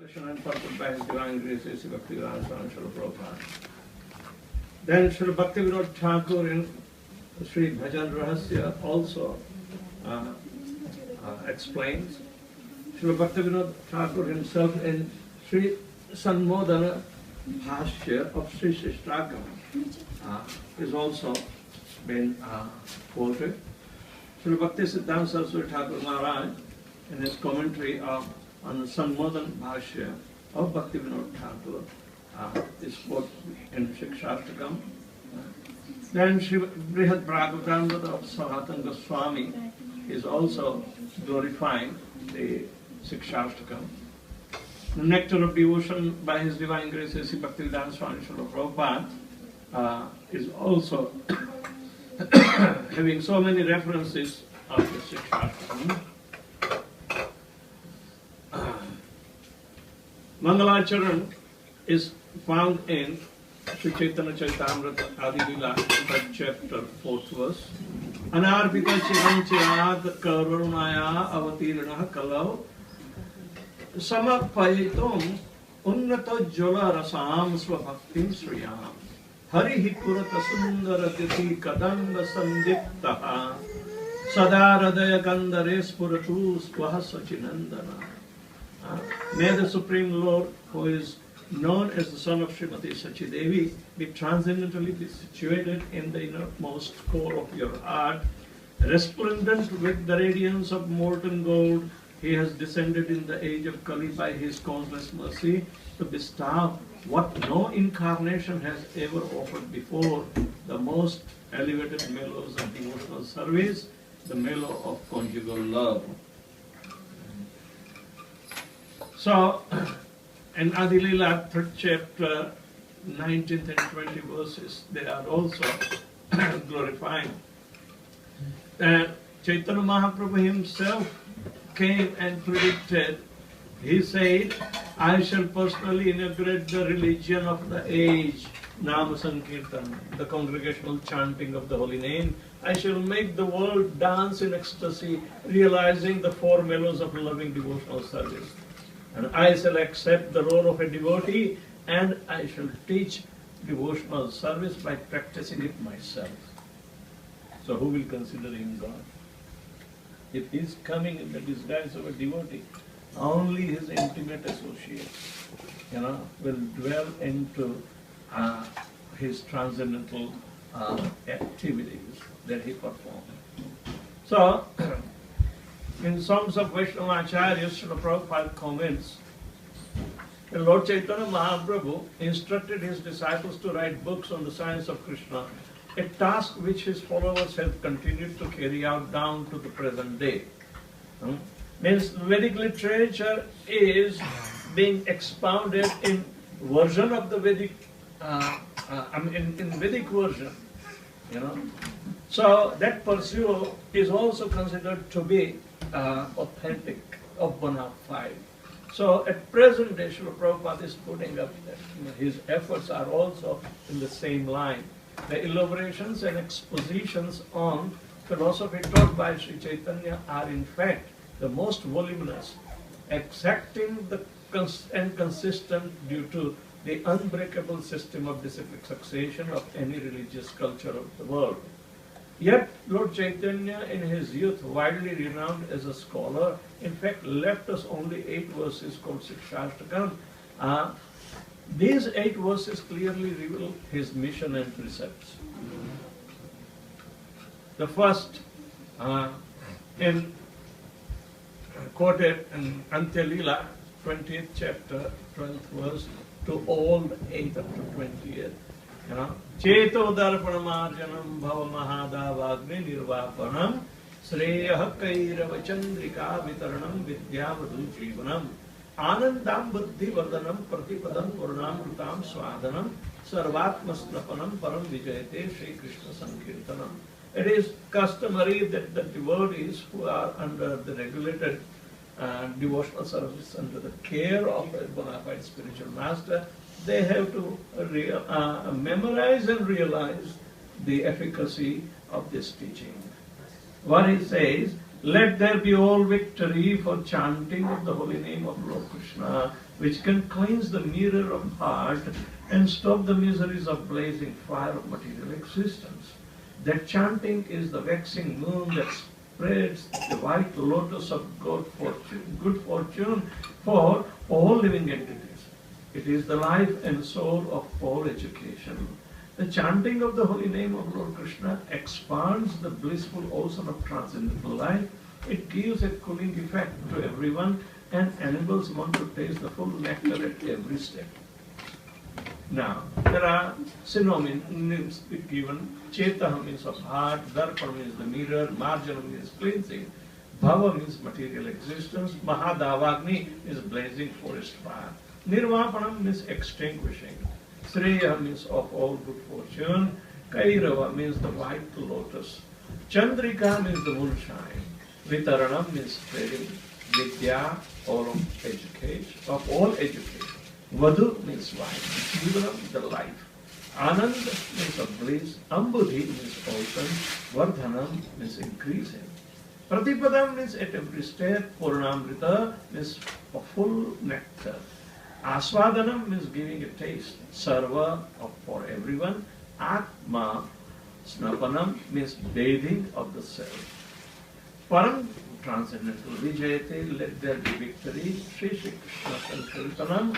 Translation and purport by His Divine Grace, A.C. Bhaktivedanta Swami Srila Prabhupada. Then Srila Bhaktivinoda Thakur in Sri Bhajan Rahasya also explains. Srila Bhaktivinoda Thakur himself in Sri Sanmodana Bhashya of Sri Siksastakam is also been quoted. Srila Bhakti Siddhanta Saraswati Thakur Maharaj in his commentary on the Sanmodana Bhashya of Bhaktivinoda Thakur is quoted in Siksastakam. Then Sri Brihad Bhagavatamrita of Sanatana Goswami is also glorifying the Siksastakam. The Nectar of Devotion by His Divine Grace, A.C. Bhaktivedanta Swami Srila Prabhupada is also having so many references of the Siksastakam. Mangalacharan is found in Sri Chaitanya Charitamrita Adi Lila, chapter 4th verse. Anarpita chiranchirad karunaya avatirana kalau samapayitum unnato jola rasam svabhaktim sriyam harihi purata sundara titi kadamba sandiptaha sadaradaya gandhare spuratu swaha sachinandana. May the Supreme Lord, who is known as the son of Srimati Sachidevi, be transcendently be situated in the innermost core of your heart. Resplendent with the radiance of molten gold, He has descended in the age of Kali by His causeless mercy to bestow what no incarnation has ever offered before, the most elevated mellows of devotional service, the mellow of conjugal love. So, in Adilila, 3rd chapter, 19th and 20 verses, they are also glorifying. And Chaitanya Mahaprabhu himself came and predicted, he said, I shall personally inaugurate the religion of the age, Nama Sankirtan, the congregational chanting of the holy name. I shall make the world dance in ecstasy, realizing the 4 mellows of loving devotional service. And I shall accept the role of a devotee, and I shall teach devotional service by practicing it myself. So who will consider him God? If he is coming in the disguise of a devotee, only his intimate associates, will dwell into his transcendental activities that he performs. So, in Songs of Vaishnava Acharya, Srila Prabhupada comments, Lord Chaitanya Mahaprabhu instructed his disciples to write books on the science of Krishna, a task which his followers have continued to carry out down to the present day. Means Vedic literature is being expounded in version of the Vedic, in Vedic version, So that pursuit is also considered to be authentic, of bona fide. So at present day, Srila Prabhupada is putting up that his efforts are also in the same line. The elaborations and expositions on philosophy taught by Sri Chaitanya are in fact the most voluminous, exacting and consistent due to the unbreakable system of disciplic succession of any religious culture of the world. Yet Lord Chaitanya in his youth, widely renowned as a scholar, in fact left us only 8 verses called Siksastakam. These 8 verses clearly reveal his mission and precepts. The first, quoted in Antyalila, 20th chapter, 12th verse, to all the 8th up to 20th. Cheto darpanamarjanam bhava mahadavagni nirvapanam sreyah kairava chandrika vitaranam vidyavadu jivanam anandam buddhi vardanam pratipadam purnam rutam swadanam sarvatmasnapanam param vijayate Shri Krishna Sankirtanam. It is customary that the devotees who are under the regulated devotional service under the care of a bona fide spiritual master, they have to memorize and realize the efficacy of this teaching. What he says, let there be all victory for chanting of the holy name of Lord Krishna which can cleanse the mirror of heart and stop the miseries of blazing fire of material existence. That chanting is the waxing moon that spreads the white lotus of good fortune for all living entities. It is the life and soul of all education. The chanting of the holy name of Lord Krishna expands the blissful ocean of transcendental life. It gives a cooling effect to everyone and enables one to taste the full nectar at every step. Now, there are synonyms given. Chetaha means of heart, Darpana means the mirror, Marjana means cleansing, Bhava means material existence, Mahadavagni is blazing forest fire, Nirvapanam means extinguishing, Sreya means of all good fortune, Kairava means the white lotus, Chandrika means the moonshine, Vitaranam means spreading, Vidya, all of education, of all education. Vadhu means life, Jivanam the life, Anand means of bliss, Ambudhi means open, Vardhanam means increasing, Pratipadam means at every step, Purnamrita means a full nectar, Aswadanam means giving a taste, Sarva for everyone, Atma Snapanam means bathing of the self, Param transcendental Vijayate, let there be victory, Shri Krishna Sankirtanam,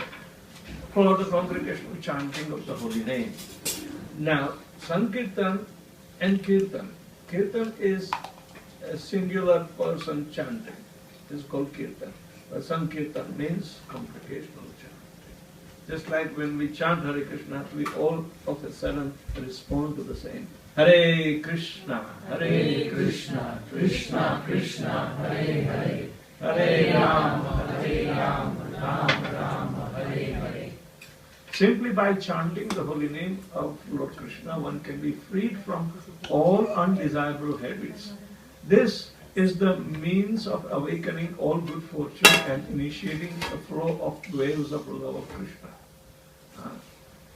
for the congregational chanting of the holy name. Now, Sankirtan and Kirtan. Kirtan is a singular person chanting. It is called Kirtan. But Sankirtan means congregational chanting. Just like when we chant Hare Krishna, we all of a sudden respond to the same. Hare Krishna, Krishna Krishna, Hare Hare, Hare Rama, Rama Rama, Hare Hare. Simply by chanting the holy name of Lord Krishna, one can be freed from all undesirable habits. This is the means of awakening all good fortune and initiating the flow of waves of love of Krishna.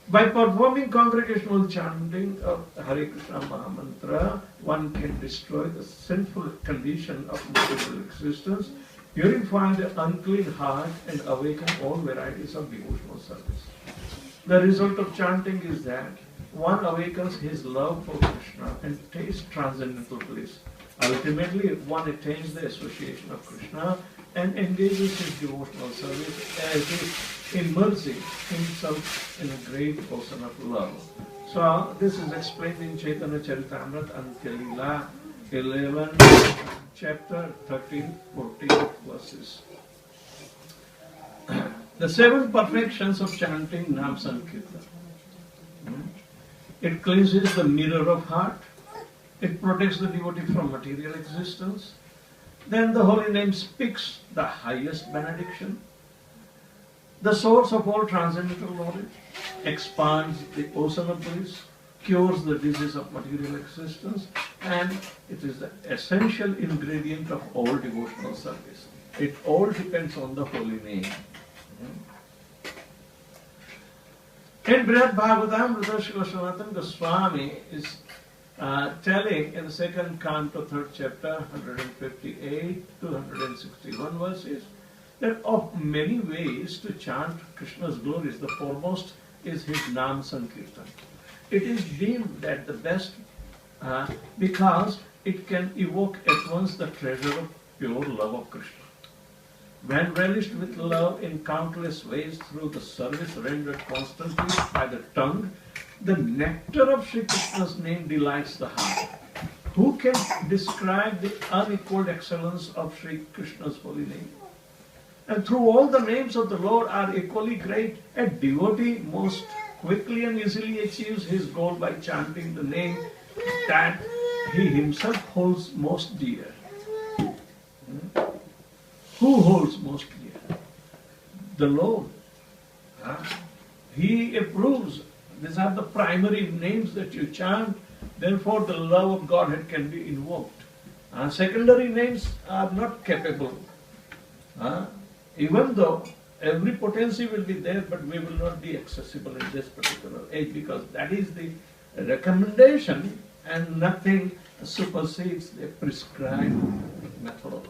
By performing congregational chanting of Hare Krishna Mahamantra, one can destroy the sinful condition of material existence, purify the unclean heart, and awaken all varieties of devotional service. The result of chanting is that one awakens his love for Krishna and tastes transcendental bliss. Ultimately, one attains the association of Krishna and engages his devotional service as if immersing himself in a great ocean of love. So, this is explained in Chaitanya Charitamrita Antya-lila 11, chapter 13, 14 verses. The 7 perfections of chanting Nam Sankirtan. It cleanses the mirror of heart. It protects the devotee from material existence. Then the holy name speaks the highest benediction. The source of all transcendental knowledge expands the ocean of bliss, cures the disease of material existence, and it is the essential ingredient of all devotional service. It all depends on the holy name. In Brihad Bhagavatam, Siksastakam, Swami is telling in the second canto, 3rd chapter, 158 to 161 verses, that of many ways to chant Krishna's glories, the foremost is his Nam Sankirtan. It is deemed that the best because it can evoke at once the treasure of pure love of Krishna. When relished with love in countless ways through the service rendered constantly by the tongue, the nectar of Sri Krishna's name delights the heart. Who can describe the unequaled excellence of Sri Krishna's holy name? And through all the names of the Lord are equally great, a devotee most quickly and easily achieves his goal by chanting the name that he himself holds most dear. Who holds most dear? The Lord. He approves. These are the primary names that you chant. Therefore, the love of Godhead can be invoked. Secondary names are not capable. Even though every potency will be there, but we will not be accessible in this particular age, because that is the recommendation and nothing supersedes the prescribed methodology.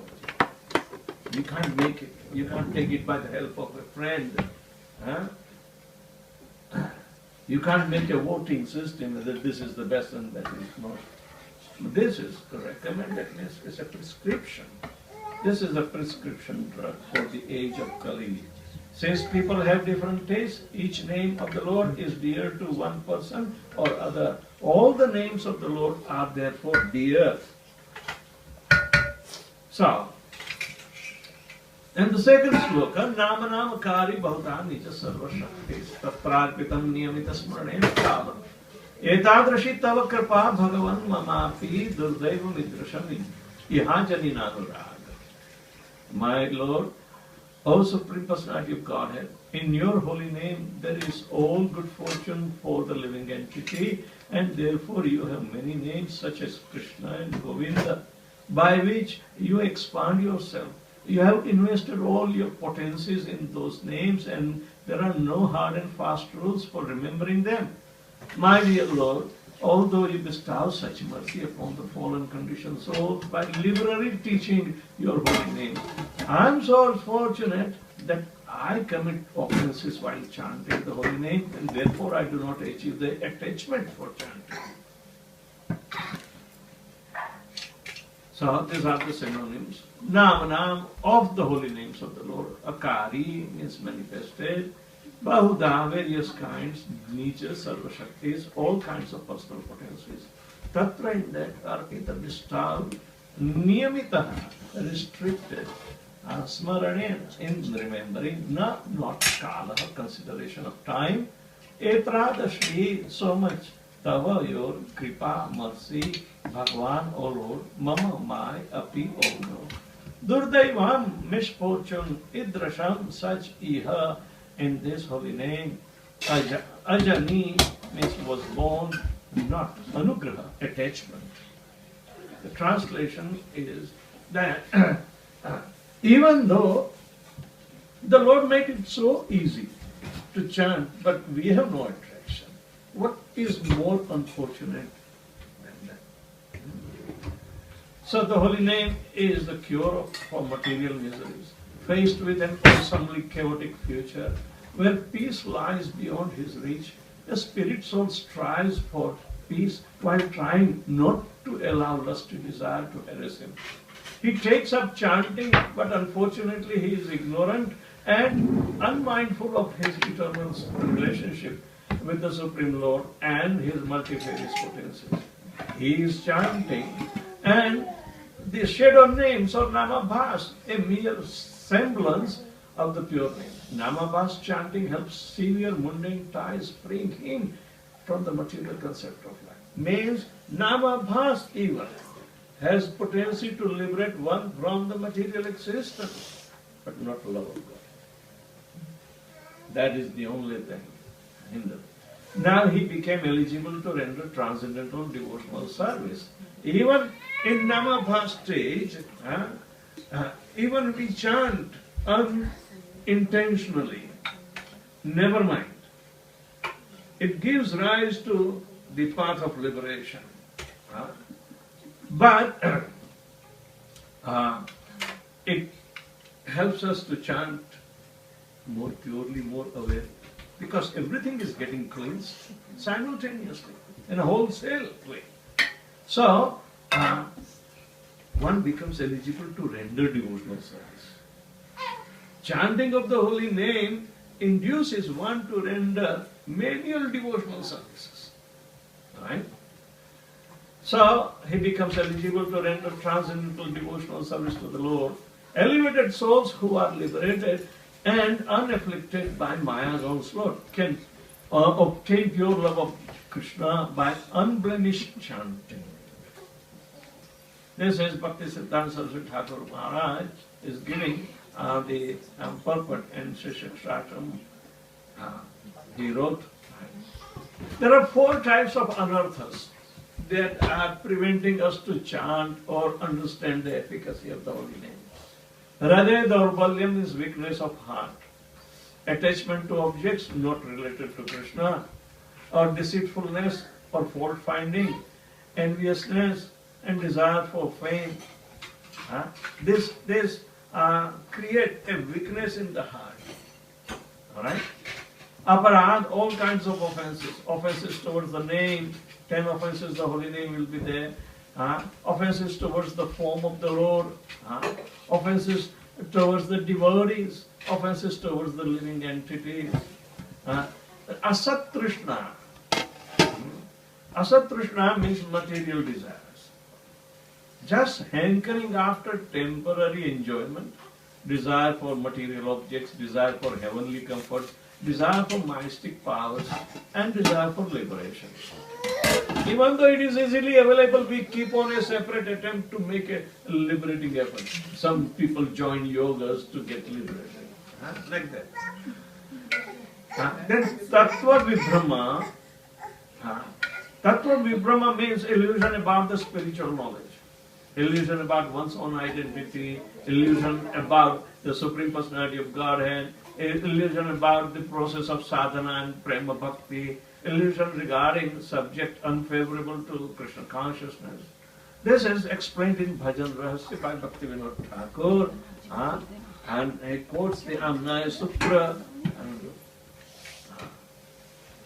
We can't make it. You can't take it by the help of a friend. Huh? You can't make a voting system that this is the best and that is not. This is the recommendedness, is a prescription. This is a prescription drug for the age of Kali. Since people have different tastes, each name of the Lord is dear to one person or other. All the names of the Lord are therefore dear. So, and the second sloka, Namanam Kari Bhautani Sarva Shakti Taprarpitam Niyamita Smrane Kava. Etadrashi Tava Kripa Bhagavan Mamapi Durdaiva Midrashami Ihajani Naruraga. My Lord, O Supreme Personality of Godhead, in your holy name there is all good fortune for the living entity, and therefore you have many names such as Krishna and Govinda, by which you expand yourself. You have invested all your potencies in those names, and there are no hard and fast rules for remembering them. My dear Lord, although you bestow such mercy upon the fallen conditioned souls by liberally teaching your holy name, I am so fortunate that I commit offenses while chanting the holy name, and therefore I do not achieve the attachment for chanting. So these are the synonyms. Namanam of the holy names of the Lord. Akari means manifested. Bahuda, various kinds, Nija, Sarva Shaktis, all kinds of personal potencies. Tatra in that are either disturbed, Niyamitaha, restricted, Smaranena, in remembering, not Kalaha, consideration of time, Etradashri, so much, Tava, your Kripa, mercy, Bhagwan, O Lord, Mama, my, Api, O Lord. Durdaivam, misfortune, Idrasham, such Iha, in this holy name, Ajani means was born, not Anugraha, attachment. The translation is that even though the Lord made it so easy to chant, but we have no attraction. What is more unfortunate than that? So the holy name is the cure for material miseries. Faced with an awesomely chaotic future, where peace lies beyond his reach, the spirit soul strives for peace while trying not to allow lust to desire to harass him. He takes up chanting, but unfortunately he is ignorant and unmindful of his eternal relationship with the Supreme Lord and his multifarious potencies. He is chanting, and the shadow names or namabhas, a mere semblance of the pure name. Namabhas chanting helps severe mundane ties, freeing him from the material concept of life. Means Namabhas even has potency to liberate one from the material existence, but not love of God. That is the only thing hindering. Now he became eligible to render transcendental devotional service. Even in Namabhas stage, even we chant unintentionally, never mind. It gives rise to the path of liberation. But it helps us to chant more purely, more aware, because everything is getting cleansed simultaneously in a wholesale way. So, one becomes eligible to render devotional service. Chanting of the holy name induces one to render menial devotional services. Right? So, he becomes eligible to render transcendental devotional service to the Lord. Elevated souls who are liberated and unafflicted by Maya's onslaught can obtain pure love of Krishna by unblemished chanting. This is Bhakti Siddhanta Saraswati Thakur Maharaj is giving the purport in Siksastakam. He wrote, there are 4 types of anarthas that are preventing us to chant or understand the efficacy of the holy name. Hriday Daurbalyam is weakness of heart, attachment to objects not related to Krishna, or deceitfulness or fault finding, enviousness and desire for fame. This create a weakness in the heart. Alright? Aparad, all kinds of offenses. Offenses towards the name, 10 offenses, the holy name will be there. Offenses towards the form of the Lord. Offenses towards the devotees. Offenses towards the living entities. Asat Trishna. Asat Trishna means material desires. Just hankering after temporary enjoyment, desire for material objects, desire for heavenly comforts, desire for mystic powers, and desire for liberation. Even though it is easily available, we keep on a separate attempt to make a liberating effort. Some people join yogas to get liberated. Like that. Then Tattva Vibhrama. Tattva Vibhrama means illusion about the spiritual knowledge. Illusion about one's own identity, illusion about the Supreme Personality of Godhead, illusion about the process of sadhana and prema bhakti, illusion regarding subject unfavorable to Krishna consciousness. This is explained in Bhajan Rahasya by Bhaktivinoda Thakur, and he quotes the Amnaya Sutra.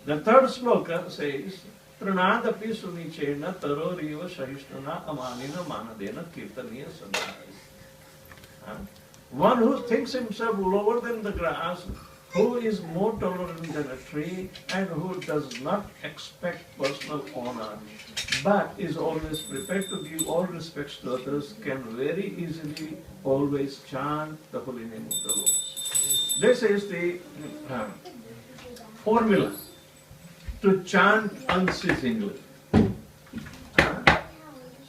The third sloka says, Pranadapi sunichena taroriva sahishnana amanina manadena kirtaniya sadhaya. One who thinks himself lower than the grass, who is more tolerant than a tree, and who does not expect personal honor, but is always prepared to give all respects to others, can very easily always chant the holy name of the Lord. This is the formula to chant unceasingly.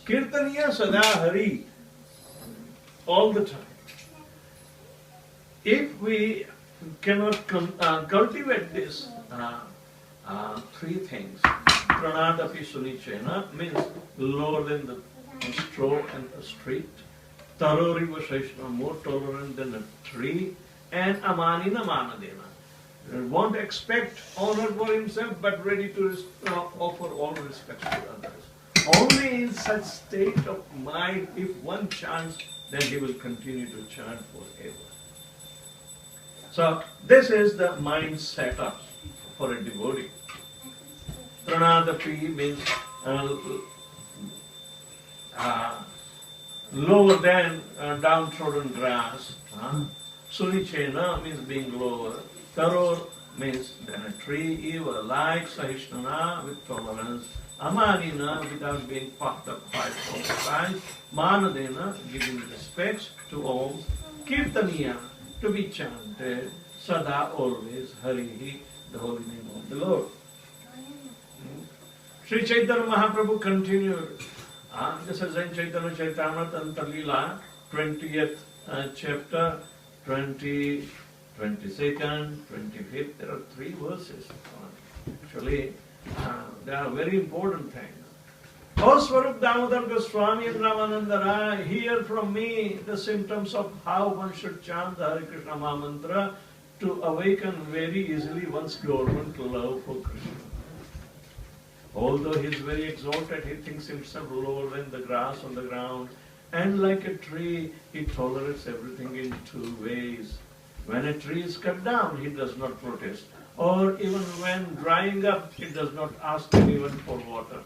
Kirtaniya Sada Hari, all the time. If we cannot cultivate this three things, Pranadapi Sunichena means lower than the straw and the street, Taroriva Shaishna, more tolerant than a tree, and Amanina Manadena. Won't expect honor for himself, but ready to offer all respect to others. Only in such state of mind, if one chants, then he will continue to chant forever. So this is the mind setup for a devotee. Pranadapi means lower than downtrodden grass. Sunichena means being lower. Taror means than a tree, evil, like Sahishnana with tolerance, Amanina without being puffed up by pride, Manadena giving respects to all, Kirtaniya to be chanted, Sada always, Harihi, the holy name of the Lord. Sri Chaitanya Mahaprabhu continued. This is in Chaitanya Charitamrita Lila, 20th chapter, 20. 22nd, 25th, there are 3 verses. Actually, they are very important things. O Swarup Damodar Goswami and Ramananda Rai, hear from me the symptoms of how one should chant the Hare Krishna Mahamantra to awaken very easily one's dormant love for Krishna. Although he is very exalted, he thinks himself lower than the grass on the ground, and like a tree, he tolerates everything in 2 ways. When a tree is cut down, he does not protest. Or even when drying up, he does not ask anyone for water.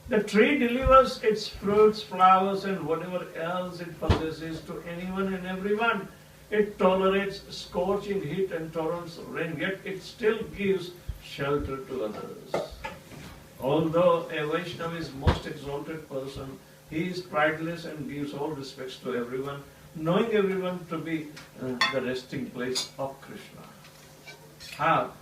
The tree delivers its fruits, flowers, and whatever else it possesses to anyone and everyone. It tolerates scorching heat and torrents of rain, yet it still gives shelter to others. Although a Vaishnava is most exalted person, he is prideless and gives all respects to everyone, knowing everyone to be the resting place of Krishna. How?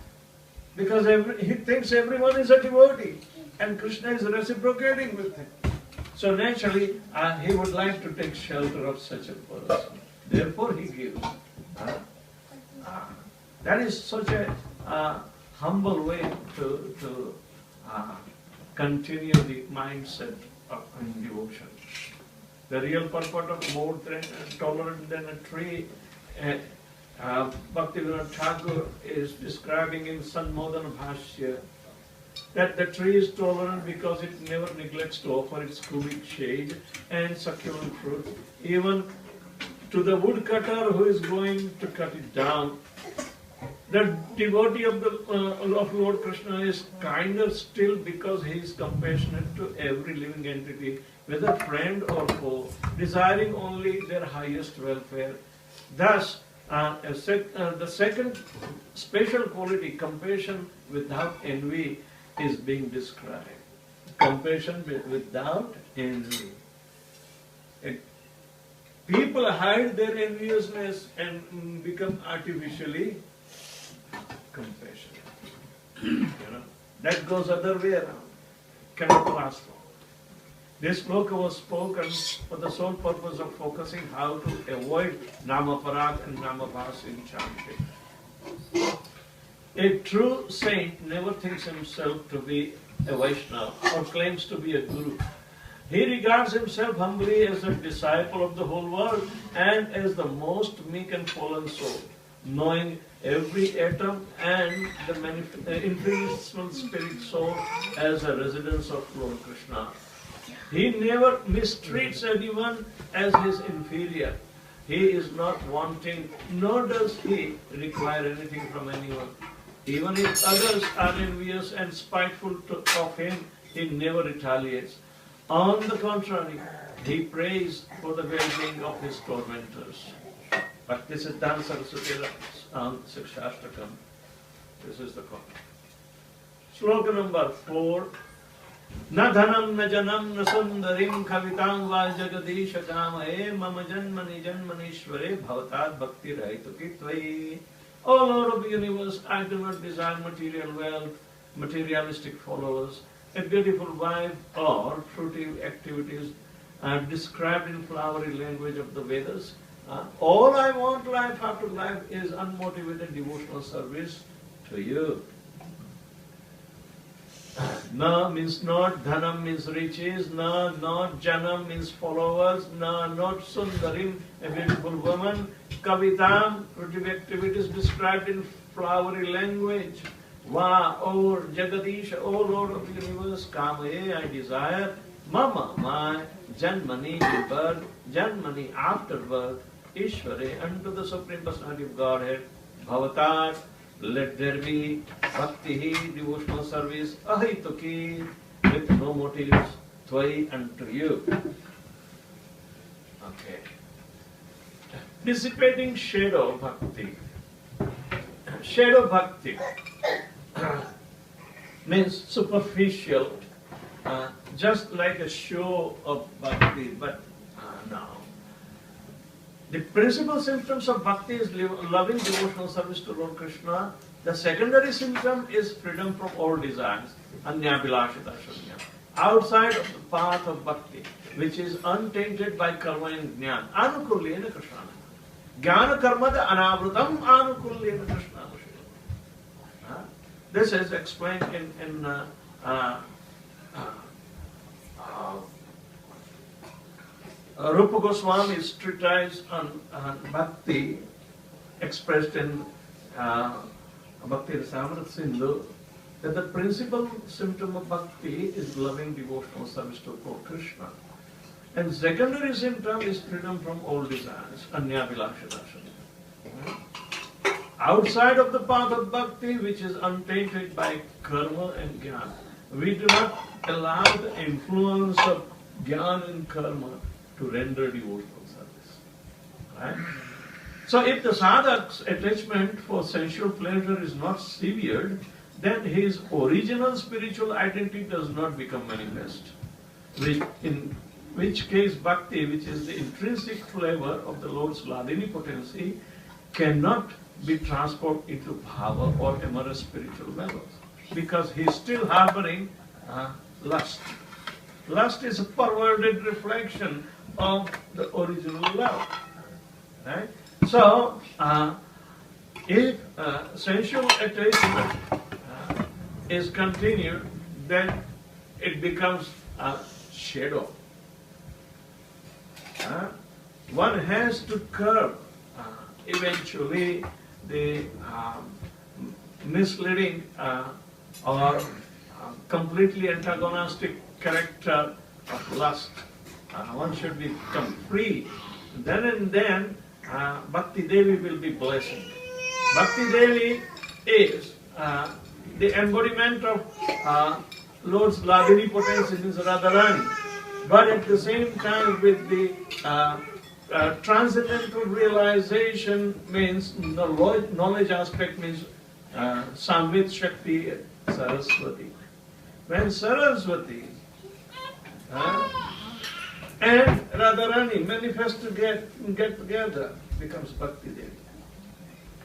Because he thinks everyone is a devotee and Krishna is reciprocating with him. So naturally, he would like to take shelter of such a person. Therefore he gives. That is such a humble way to continue the mindset of devotion. The real purport of more tolerant than a tree, Bhaktivinoda Thakur is describing in Sanmodana Bhashya. that the tree is tolerant because it never neglects to offer its cubic shade and succulent fruit, even to the woodcutter who is going to cut it down. The devotee of Lord Krishna is kinder still because he is compassionate to every living entity, whether friend or foe, desiring only their highest welfare. Thus, the second special quality, compassion without envy, is being described. Compassion without envy. People hide their enviousness and become artificially compassionate. That goes other way around. Cannot last long. This sloka was spoken for the sole purpose of focusing how to avoid namaparag and namabhas in chanting. A true saint never thinks himself to be a Vaishnava or claims to be a guru. He regards himself humbly as a disciple of the whole world and as the most meek and fallen soul, knowing every atom and the infinitesimal spirit soul as a residence of Lord Krishna. He never mistreats anyone as his inferior. He is not wanting, nor does he require anything from anyone. Even if others are envious and spiteful of him, he never retaliates. On the contrary, he prays for the well-being of his tormentors. Bhakti Siddhanta Saraswati Siksastakam. This is the comment. Sloka number 4. Na dhanam na janam na sundarim kavitam va jagadisha kamae mama janmani janmanishvare bhavatat bhakti raituki tvai. O Lord of the universe, I do not desire material wealth, materialistic followers, a beautiful wife, or fruitive activities described in flowery language of the Vedas. All I want life after life is unmotivated devotional service to you. Na means not, dhanam means riches, na not, janam means followers, na not sundarim, a beautiful woman, kavitam, fruitive activities described in flowery language, va, or jagadisha, O Lord of the universe, kamaye, I desire, mama, my, janmani, birth, janmani, after birth, ishvare, unto the Supreme Personality of Godhead, bhavatat, let there be bhakti, devotional service, ahituki, with no motives, tvai, unto you. Okay. Dissipating shadow bhakti. Shadow bhakti means superficial, just like a show of bhakti, but no. The principal symptoms of bhakti is loving devotional service to Lord Krishna. The secondary symptom is freedom from all desires, anyabhilashita shunya. Outside of the path of bhakti, which is untainted by karma and jnana, anukulyena Krishna. Jnana karmada anavrutam anukulyena Krishna. This is explained in Rupa Goswami's treatise on bhakti, expressed in Bhakti Rasamrita Sindhu, that the principal symptom of bhakti is loving devotional service to Lord Krishna. And secondary symptom is freedom from all desires, anyabhilashita. Outside of the path of bhakti, which is untainted by karma and jnana, we do not allow the influence of jnana and karma to render devotional service. Right? So if the sadhak's attachment for sensual pleasure is not severed, then his original spiritual identity does not become manifest. In which case bhakti, which is the intrinsic flavor of the Lord's Ladini potency, cannot be transformed into bhava or amorous spiritual levels, because he is still harboring lust. Lust is a perverted reflection of the original love. Right? So, if sensual attachment is continued, then it becomes a shadow. One has to curb eventually the misleading or completely antagonistic character of lust. One should become free. Then and then, Bhakti Devi will be blessing. Bhakti Devi is the embodiment of Lord's Ladini potency, means Radharani. But at the same time, with the transcendental realization, means the knowledge aspect, means Samvit Shakti Saraswati. When Saraswati and Radharani manifest to get together, becomes Bhakti Devi.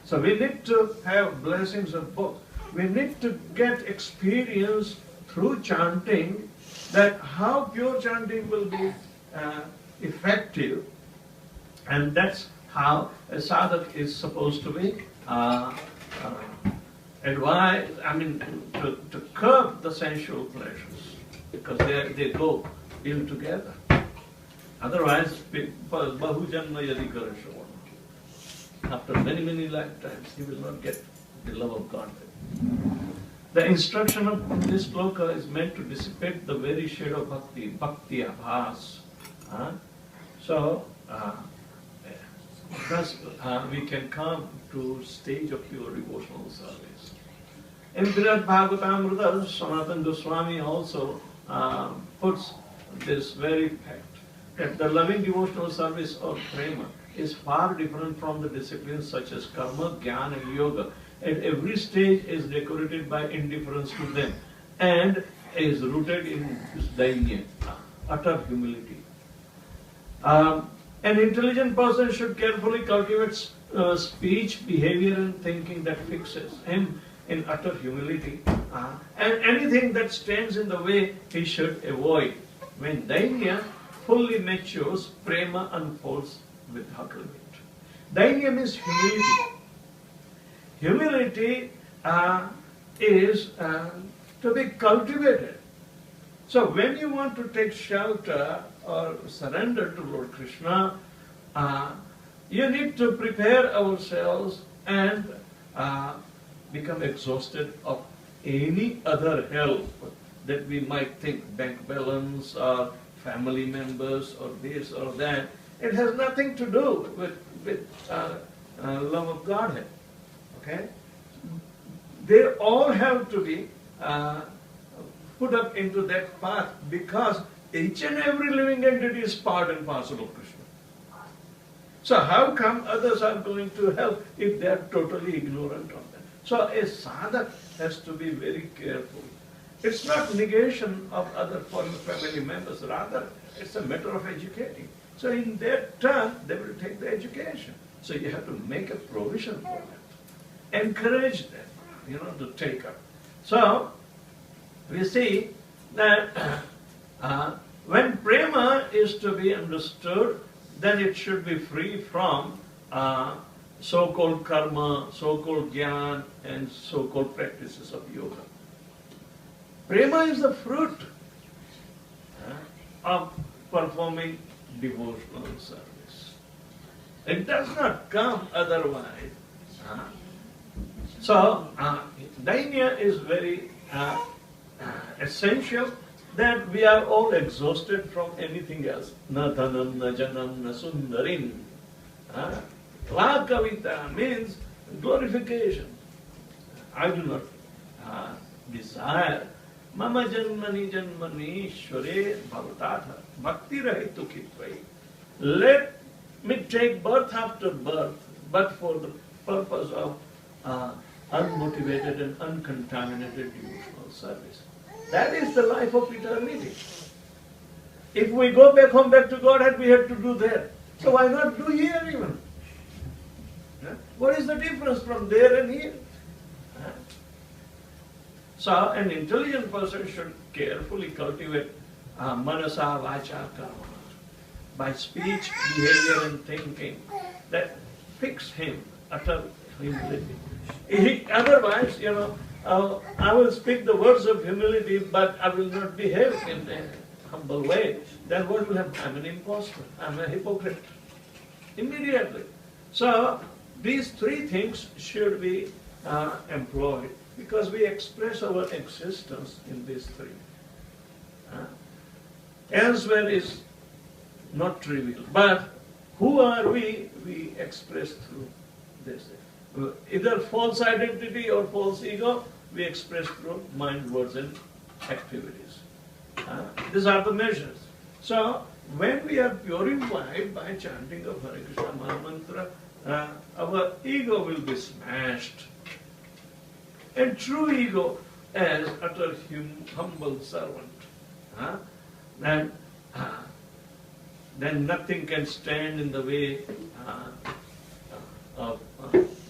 So we need to have blessings of both. We need to get experience through chanting that how pure chanting will be effective, and that's how a sadhak is supposed to be advised, to curb the sensual pleasures, because they go ill together. Otherwise, bahu janma yadi karashavana. After many, many lifetimes, he will not get the love of God. The instruction of this sloka is meant to dissipate the very shade of bhakti, bhakti abhas. So, thus we can come to stage of pure devotional service. In Virat Bhagavatamrita, Sanatana Goswami also puts this very fact, that the loving devotional service of prema is far different from the disciplines such as karma, jnana and yoga. At every stage is decorated by indifference to them and is rooted in dainya, utter humility. An intelligent person should carefully cultivate speech, behavior and thinking that fixes him in utter humility. And anything that stands in the way, he should avoid. When dainya fully matures, prema unfolds without limit. Dainya means humility. Humility is to be cultivated. So when you want to take shelter or surrender to Lord Krishna, you need to prepare ourselves and become exhausted of any other help that we might think, bank balance or family members or this or that. It has nothing to do with love of Godhead. Okay? They all have to be put up into that path, because each and every living entity is part and parcel of Krishna. So how come others are going to help if they are totally ignorant of that? So a sadhak has to be very careful. It's not negation of other family members, rather it's a matter of educating. So in their turn, they will take the education. So you have to make a provision for that. Encourage them, to take up. So we see that when prema is to be understood, then it should be free from so-called karma, so-called jnana, and so-called practices of yoga. Prema is the fruit of performing devotional service. It does not come otherwise. So, dainya is very essential, that we are all exhausted from anything else. Na dhanam, na janam, na sundarim. La kavita means glorification. I do not desire mama janmani janmani shware bhavatatha bhakti rahitu kitvai. Let me take birth after birth, but for the purpose of unmotivated and uncontaminated devotional service. That is the life of eternity. If we go back home, back to Godhead, we have to do there. So why not do here even? What is the difference from there and here? So an intelligent person should carefully cultivate manasa, vacha, karma, by speech, behavior and thinking that fix him utter humility. Otherwise, I will speak the words of humility, but I will not behave in a humble way. Then what will happen? I'm an impostor. I'm a hypocrite. Immediately. So these three things should be employed? Because we express our existence in these three. Elsewhere is not trivial. But who are we? We express through this. Either false identity or false ego, we express through mind, words, and activities. These are the measures. So, when we are purified by chanting of Hare Krishna Maha Mantra, our ego will be smashed. And true ego as utter humble servant. Then nothing can stand in the way of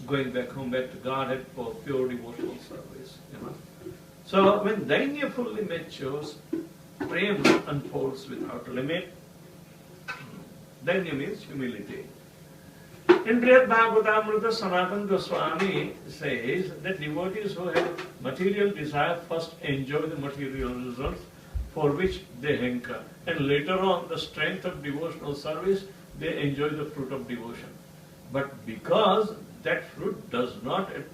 going back home, back to Godhead for pure devotional service. So when Dainya fully matures, Prema unfolds without limit. Dainya means humility. In Brihad Bhagavatamrita, Sanatana Goswami says that devotees who have material desire first enjoy the material results for which they hanker, and later on the strength of devotional service, they enjoy the fruit of devotion. But because that fruit does not at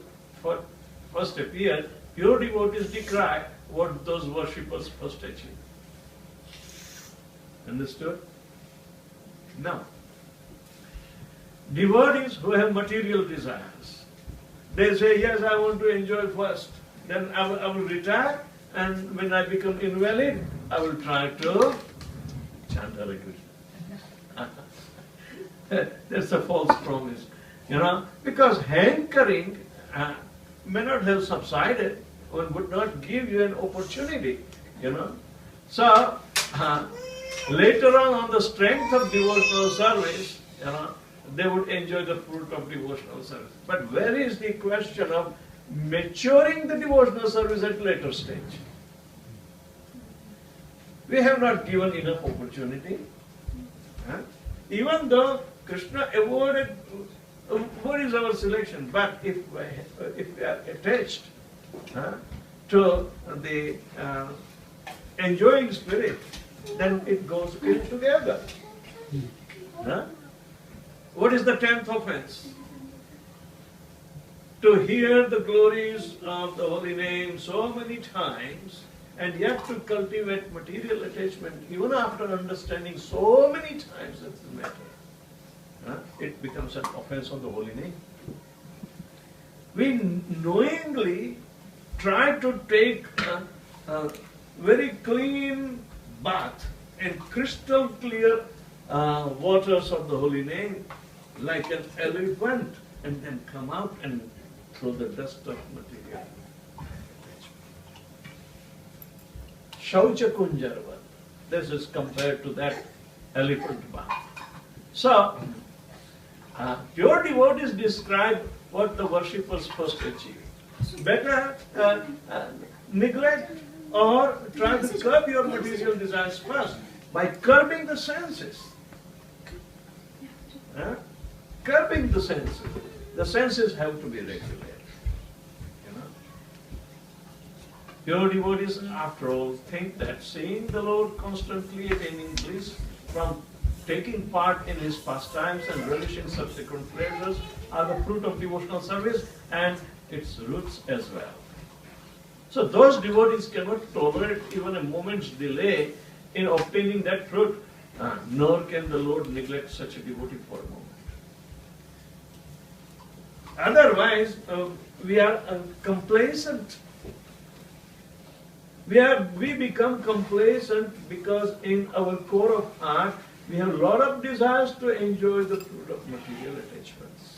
first appear, pure devotees decry what those worshippers first achieve. Understood? Now, devotees who have material desires, they say, yes, I want to enjoy first, then I will retire, and when I become invalid, I will try to chant Hare Krishna. That's a false promise, because hankering may not have subsided, one would not give you an opportunity, So, later on the strength of devotional service, they would enjoy the fruit of devotional service. But where is the question of maturing the devotional service at later stage? We have not given enough opportunity. Even though Krishna awarded, what is our selection? But if we are attached to the enjoying spirit, then it goes ill together. What is the 10th offense? To hear the glories of the holy name so many times and yet to cultivate material attachment even after understanding so many times that's the matter. It becomes an offense on the holy name. We knowingly try to take a very clean bath in crystal clear waters of the holy name like an elephant, and then come out and throw the dust of material. Shaucha Kunjarvat. This is compared to that elephant bath. So, pure devotees describe what the worshippers first achieve. Better neglect or try to curb your material desires first by curbing the senses. Curbing the senses. The senses have to be regulated. Pure devotees, after all, think that seeing the Lord constantly attaining bliss from taking part in His pastimes and relishing subsequent pleasures are the fruit of devotional service and its roots as well. So those devotees cannot tolerate even a moment's delay in obtaining that fruit, nor can the Lord neglect such a devotee for a moment. Otherwise, we are complacent. We become complacent because in our core of heart, we have a lot of desires to enjoy the fruit of material attachments.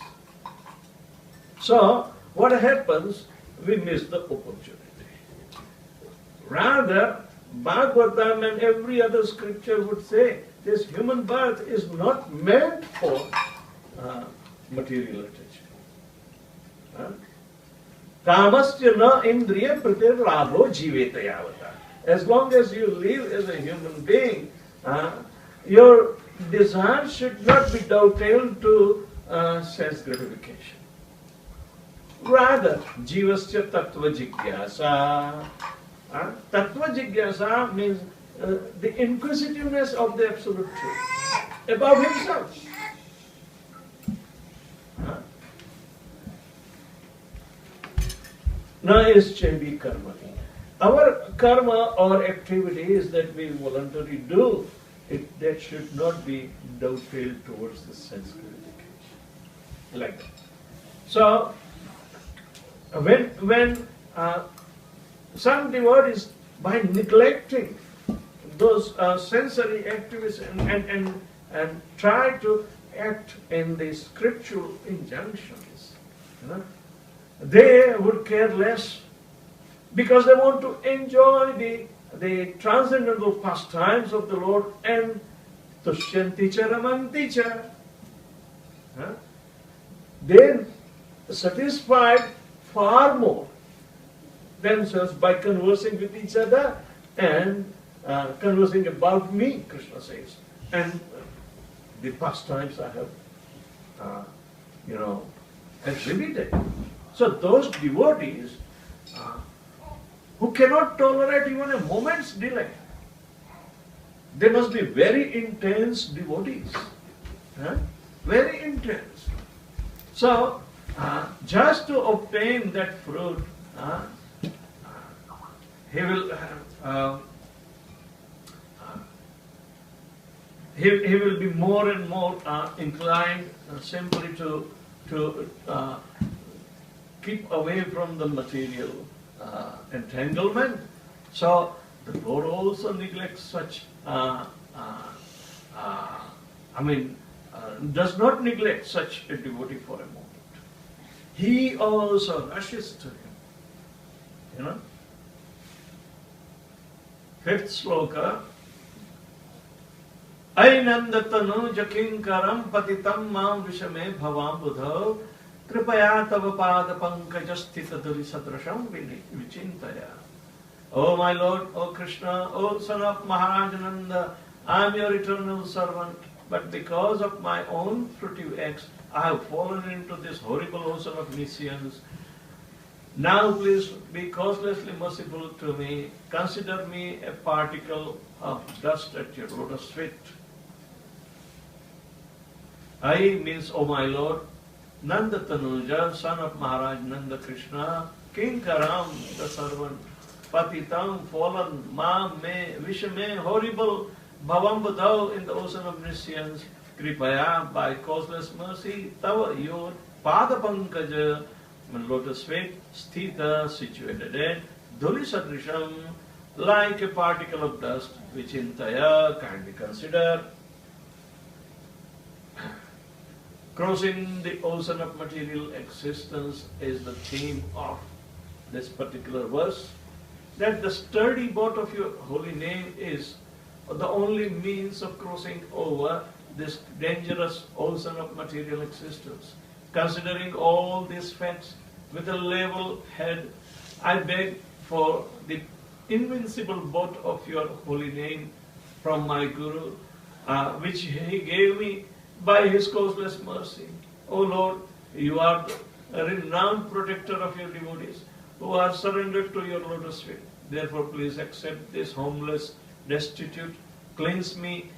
So, what happens? We miss the opportunity. Rather, Bhagavatam and every other scripture would say this human birth is not meant for material attachment. Kamasya na indriya pratir labho jiveta yavata. As long as you live as a human being, your desire should not be dovetailed to sense gratification. Rather, jivasya tattva jigyasa. Tattva jigyasa means the inquisitiveness of the absolute truth about himself. Na ischevi karmani. Our karma or activities that we voluntarily do, that should not be dovetailed towards the sense gratification. Like that. So, when some devotees, by neglecting those sensory activities and try to act in the scriptural injunctions, they would care less because they want to enjoy the transcendental pastimes of the Lord and tushyanti cha ramanti cha. They satisfied far more themselves by conversing with each other and conversing about me, Krishna says, and the pastimes I have, exhibited. So those devotees who cannot tolerate even a moment's delay, they must be very intense devotees, very intense. So just to obtain that fruit, he will be more and more inclined simply to keep away from the material entanglement. So the Lord also neglects such, does not neglect such a devotee for a moment. He also rushes to him. Fifth sloka. Ainandatanu jakinkaram patitam mam vishame bhavam budhav kripaya tava pada pankajasthita duri sadrasham vichintaya. O my Lord, O Krishna, O son of Maharajananda, I am your eternal servant, but because of my own fruitive acts, I have fallen into this horrible ocean of nescience. Now please be causelessly merciful to me. Consider me a particle of dust at your lotus feet. I means, O my Lord, Nanda Tanuja, son of Maharaj Nanda Krishna, King Karam, the servant, Patitam, fallen, Mam, me, Vishame, horrible, Bhavam Budhav, in the ocean of nescience, Kripaya, by causeless mercy, Tava, your Pada Pankaja, lotus feet, Sthita, situated in Dhuli Sadrisham, like a particle of dust, which in Taya, kindly consider. Crossing the ocean of material existence is the theme of this particular verse. That the sturdy boat of your holy name is the only means of crossing over this dangerous ocean of material existence. Considering all these facts with a level head, I beg for the invincible boat of your holy name from my Guru, which he gave me by his causeless mercy. O Lord, you are the renowned protector of your devotees who are surrendered to your lotus feet. Therefore, please accept this homeless, destitute, cleanse me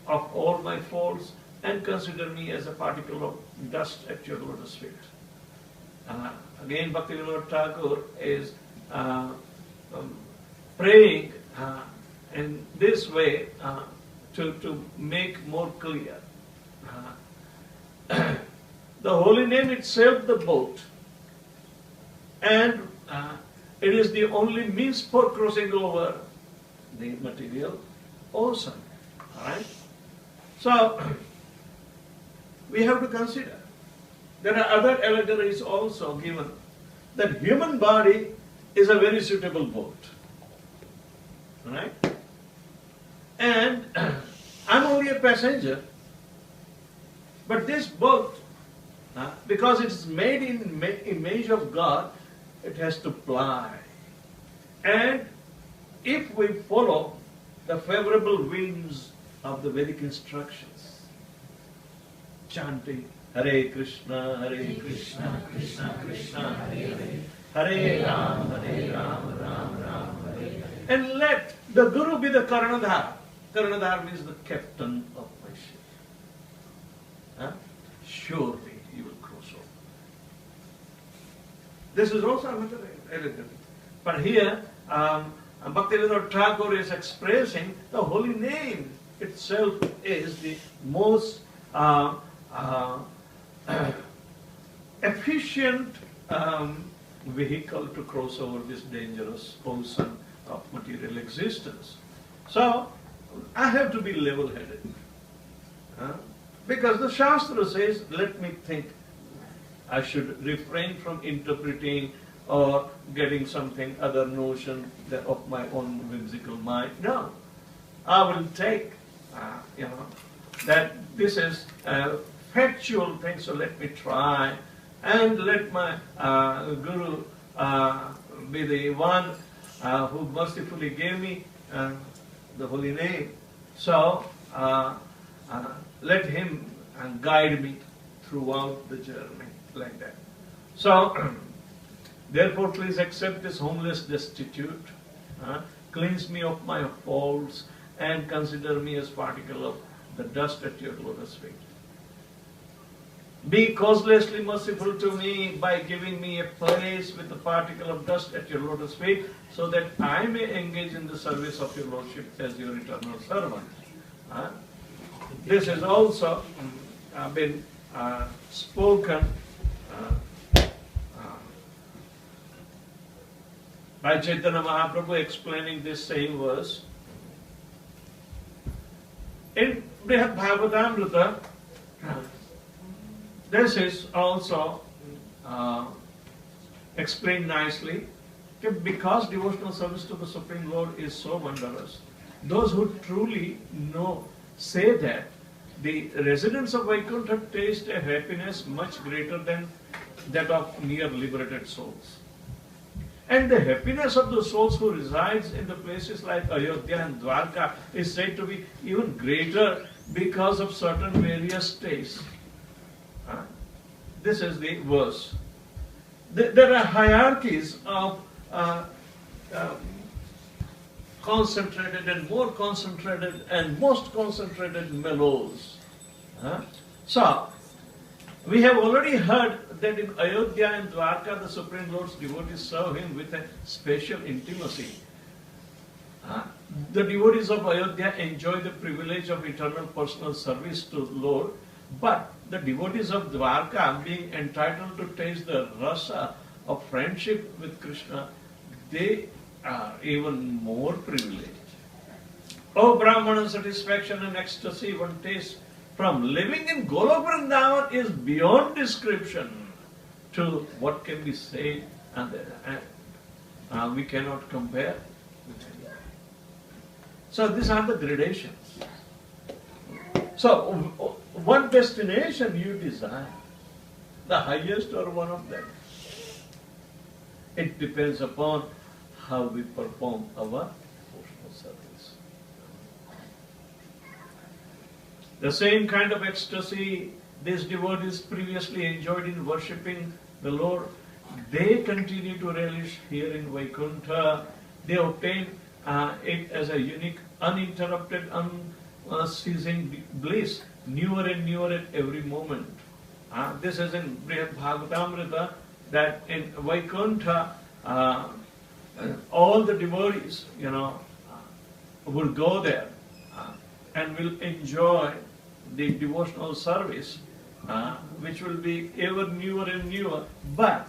of all my faults, and consider me as a particle of dust at your lotus feet. Again, Bhaktivinoda Thakur is praying in this way to make more clear. The holy name itself, the boat, and it is the only means for crossing over the material ocean. Alright? So, we have to consider. There are other allegories also given that human body is a very suitable boat. Right? And I'm only a passenger, but this boat, because it is made in image of God, it has to ply. And if we follow the favorable winds of the Vedic instructions, chanting Hare Krishna, Krishna Krishna, Hare Hare, Hare Rama, Rama Rama, Hare Hare. And let the Guru be the Karanadhar. Karanadhar means the captain of my ship. Surely he will cross This is also another elegant. But here, Bhaktivinoda Thakur is expressing the holy name itself is the most efficient vehicle to cross over this dangerous ocean of material existence. So, I have to be level-headed. Because the Shastra says, let me think. I should refrain from interpreting or getting something, other notion of my own whimsical mind. No. I will take, that this is a factual thing, so let me try. And let my Guru be the one who mercifully gave me the holy name. So, let him guide me throughout the journey, like that. So, therefore, please accept this homeless destitute, cleanse me of my faults, and consider me as particle of the dust at your lotus feet. Be causelessly merciful to me by giving me a place with a particle of dust at your lotus feet, so that I may engage in the service of your Lordship as your eternal servant. This has also been spoken by Chaitanya Mahaprabhu, explaining this same verse. In Brihad Bhagavatamrita, this is also explained nicely, because devotional service to the Supreme Lord is so wondrous. Those who truly know say that the residents of Vaikuntha taste a happiness much greater than that of mere liberated souls. And the happiness of the souls who resides in the places like Ayodhya and Dwarka is said to be even greater because of certain various tastes. This is the verse. There are hierarchies of concentrated and more concentrated and most concentrated mellows. So, we have already heard that in Ayodhya and Dwarka, the Supreme Lord's devotees serve him with a special intimacy. The devotees of Ayodhya enjoy the privilege of eternal personal service to Lord, but the devotees of Dwarka, being entitled to taste the rasa of friendship with Krishna, they are even more privileged. Oh, Brahmana, satisfaction and ecstasy one tastes from living in Golok Vrindavan is beyond description to what can be said, and we cannot compare with any. So these are the gradations. So one destination you desire, the highest or one of them. It depends upon how we perform our devotional service. The same kind of ecstasy these devotees previously enjoyed in worshipping the Lord, they continue to relish here in Vaikuntha. They obtain it as a unique, uninterrupted, unceasing bliss, newer and newer at every moment. This is in Brihad Bhagavatamrita, that in Vaikuntha, all the devotees, will go there and will enjoy the devotional service, which will be ever newer and newer, but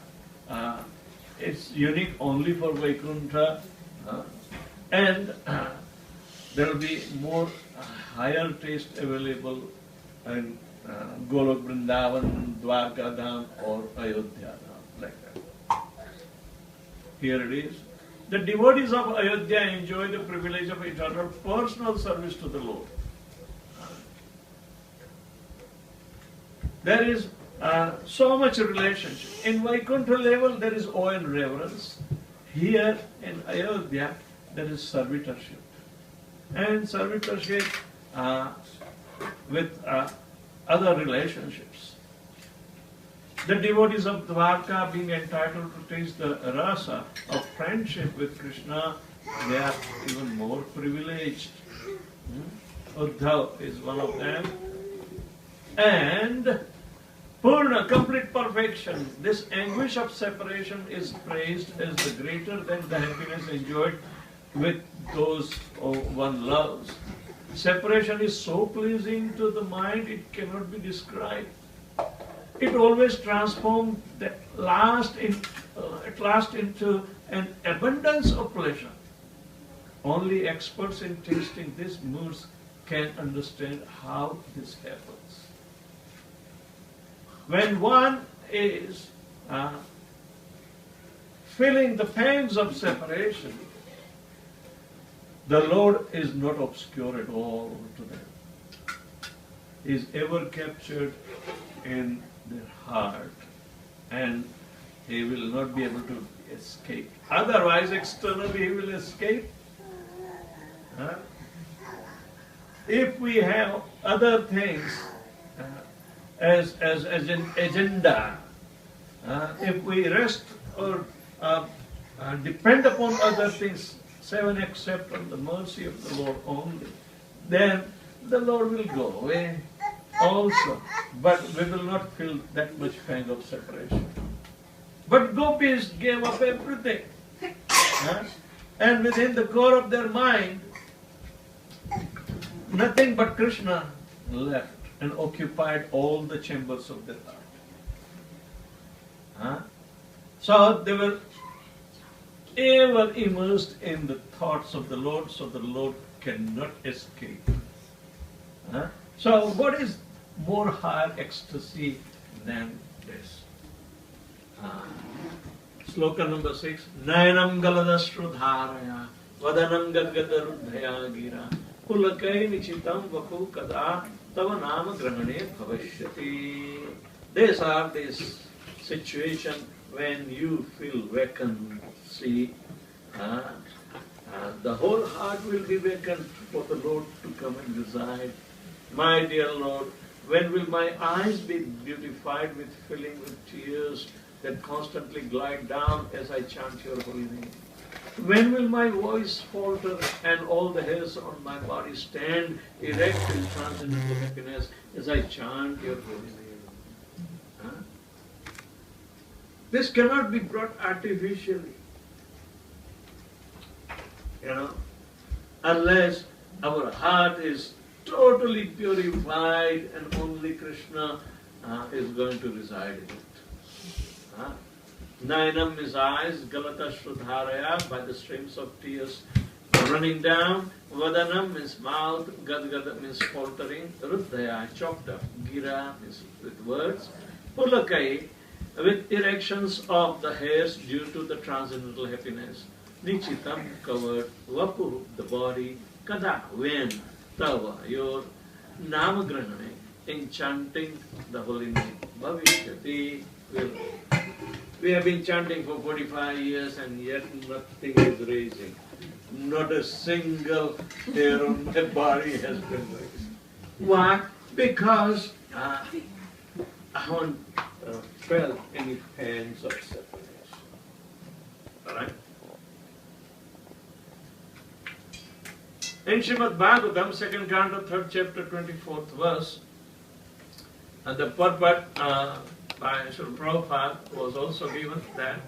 it's unique only for Vaikuntha, and there will be more higher taste available in Golok Vrindavan, Dwarka Dham, or Ayodhya Dham, like that. Here it is. The devotees of Ayodhya enjoy the privilege of eternal personal service to the Lord. There is so much relationship. In Vaikuntha level, there is awe and reverence. Here in Ayodhya, there is servitorship. And servitorship with other relationships. The devotees of Dwarka, being entitled to taste the rasa of friendship with Krishna, they are even more privileged. Uddhav is one of them. And Purna, complete perfection. This anguish of separation is praised as the greater than the happiness enjoyed with those one loves. Separation is so pleasing to the mind, it cannot be described. It always transforms at last into an abundance of pleasure. Only experts in tasting these moods can understand how this happens. When one is feeling the pangs of separation, the Lord is not obscure at all to them. He is ever captured in their heart, and he will not be able to escape. Otherwise, externally he will escape. If we have other things as an agenda, if we rest or depend upon other things, save except on the mercy of the Lord only, then the Lord will go away also, but we will not feel that much pang of separation. But gopis gave up everything, and within the core of their mind, nothing but Krishna left and occupied all the chambers of their heart. So they were ever immersed in the thoughts of the Lord, so the Lord cannot escape. So what is more higher ecstasy than this? Sloka number 6. Nayanam galadashrudharaya vadanam gadgadarudhaya gira pulakai nichitam vaku kada tava nama grahane bhavishyati. These are this situation when you feel vacant. See, the whole heart will be vacant for the Lord to come and reside. My dear Lord, when will my eyes be beautified with filling with tears that constantly glide down as I chant your holy name? When will my voice falter and all the hairs on my body stand erect in transcendental happiness as I chant your holy name? This cannot be brought artificially, unless our heart is totally purified and only Krishna is going to reside in it. Nayanam is eyes, Galata Shrudharaya, by the streams of tears running down. Vadanam is mouth, Gadgada means faltering, Ruddhaya, chopped up, Gira is with words, Pulakai, with erections of the hairs due to the transcendental happiness. Nichitam, covered, Vapu, the body, Kada, when, Tava, your Namagrahane, in chanting the holy name. Bhavishyati, will. We have been chanting for 45 years and yet nothing is raising. Not a single hair on my body has been raised. Why? Because I haven't felt any pangs of separation. Alright? In Srimad Bhagavatam, 2nd canto, 3rd chapter, 24th verse, the purport by Srila Prabhupada was also given that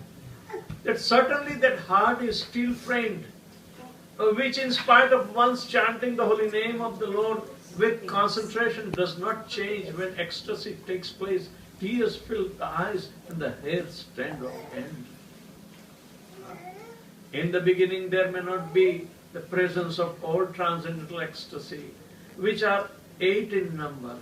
certainly that heart is still framed, which in spite of one's chanting the holy name of the Lord with concentration does not change when ecstasy takes place. Tears fill the eyes and the hairs stand on end. In the beginning there may not be the presence of all transcendental ecstasy, which are 8 in number.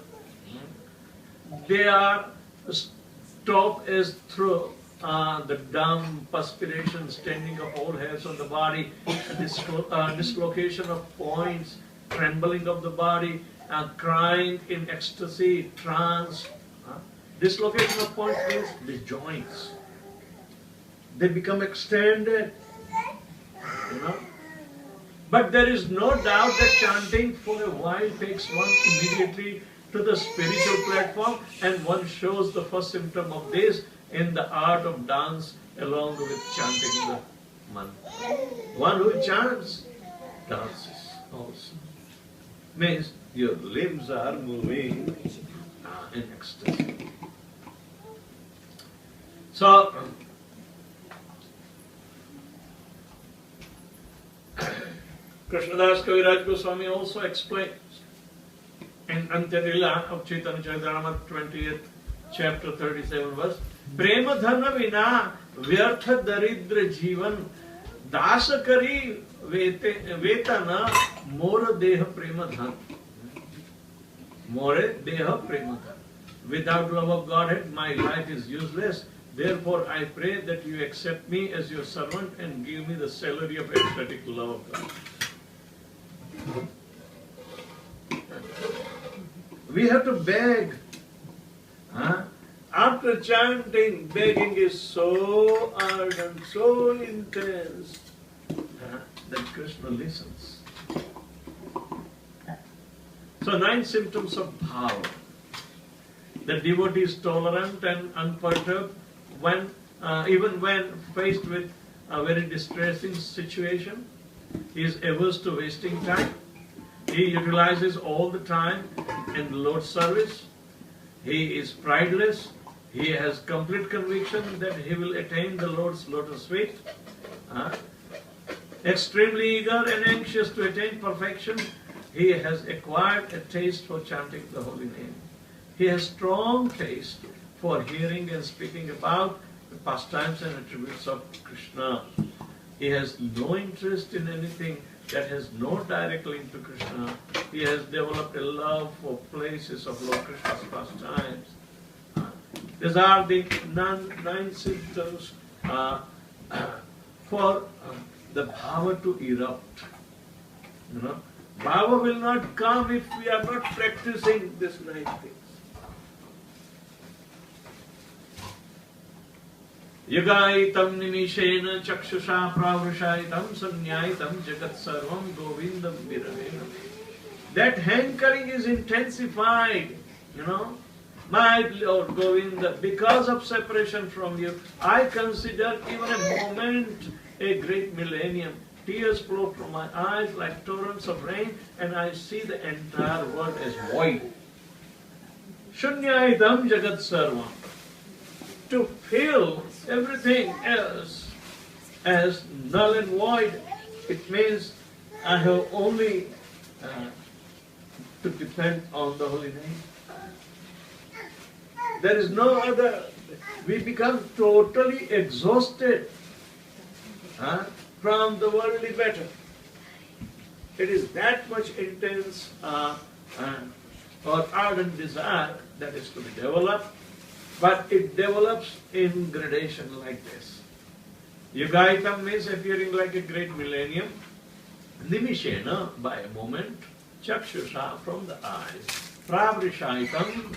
They are stopped as through the dumb perspiration, standing of all hairs on the body, dislocation of points, trembling of the body, crying in ecstasy, trance. Dislocation of points means the joints. They become extended. But there is no doubt that chanting for a while takes one immediately to the spiritual platform, and one shows the first symptom of this in the art of dance along with chanting the mantra. One who chants dances also. Means your limbs are moving in ecstasy. So, Krishnadas Kaviraj Goswami also explains in Antyalila of Chaitanya Charitamrita 20th chapter 37 verse, Prema dhanna vina vyartha daridra jivan dasakari vetana more deha prema dhan. More deha prema dhan. Without love of Godhead, my life is useless. Therefore, I pray that you accept me as your servant and give me the salary of ecstatic love of God. We have to beg. After chanting, begging is so ardent, so intense that Krishna listens. So 9 symptoms of bhava. The devotee is tolerant and unperturbed even when faced with a very distressing situation. He is averse to wasting time. He utilizes all the time in the Lord's service. He is prideless. He has complete conviction that he will attain the Lord's lotus feet. Extremely eager and anxious to attain perfection, he has acquired a taste for chanting the holy name. He has strong taste for hearing and speaking about the pastimes and attributes of Krishna. He has no interest in anything that has no direct link to Krishna. He has developed a love for places of Lord Krishna's pastimes. These are the 9 symptoms for the bhava to erupt. Bhava will not come if we are not practicing these 9 things. Yugaitam nimishena chakshusha pravrishaitam sanyaitam jagat sarvam govindam viravena. That hankering is intensified, My Lord Govinda, because of separation from you, I consider even a moment a great millennium. Tears flow from my eyes like torrents of rain, and I see the entire world as void. Shunyaitam jagat sarvam. To feel everything else as null and void, it means I have only to depend on the holy name. There is no other. We become totally exhausted from the worldly matter. It is that much intense or ardent desire that is to be developed, but it develops in gradation like this. Yugaitam means appearing like a great millennium. Nimishena, by a moment. Chakshusha, from the eyes. Pravrishaitam,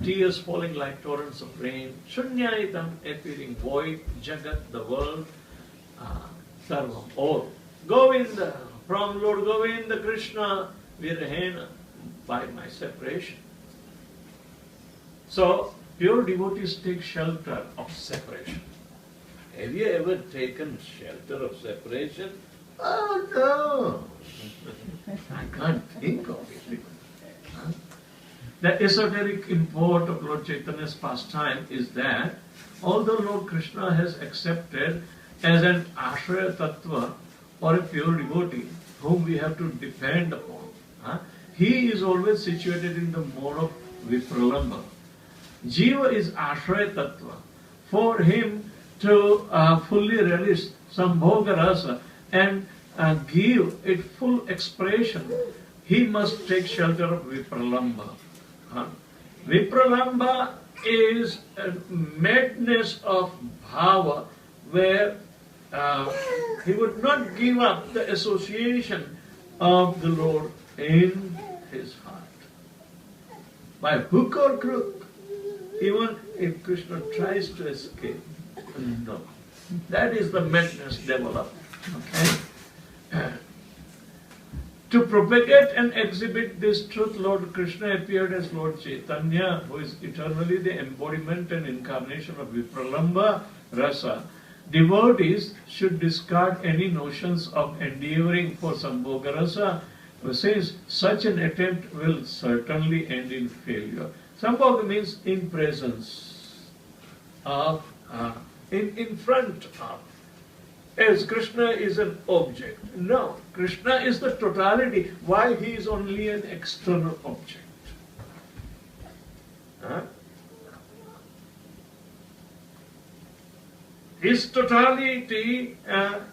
tears falling like torrents of rain. Shunyaitam, appearing void. Jagat, the world. Sarvam, all. Govinda, from Lord Govinda, Krishna, Virahena, by my separation. So, pure devotees take shelter of separation. Have you ever taken shelter of separation? Oh no! I can't think of it. The esoteric import of Lord Chaitanya's pastime is that although Lord Krishna has accepted as an ashraya tattva or a pure devotee whom we have to depend upon, he is always situated in the mode of vipralamba. Jiva is ashraya tattva. For him to fully relish sambhoga rasa and give it full expression, he must take shelter of vipralamba. Vipralamba is a madness of bhava where he would not give up the association of the Lord in his heart. By hook or crook, even if Krishna tries to escape, no. That is the madness developed. Okay? To propagate and exhibit this truth, Lord Krishna appeared as Lord Chaitanya, who is eternally the embodiment and incarnation of Vipralamba Rasa. Devotees should discard any notions of endeavoring for Sambhoga Rasa, since such an attempt will certainly end in failure. Sambhoga means in presence. of, in front of, as Krishna is an object. No, Krishna is the totality. Why he is only an external object? His totality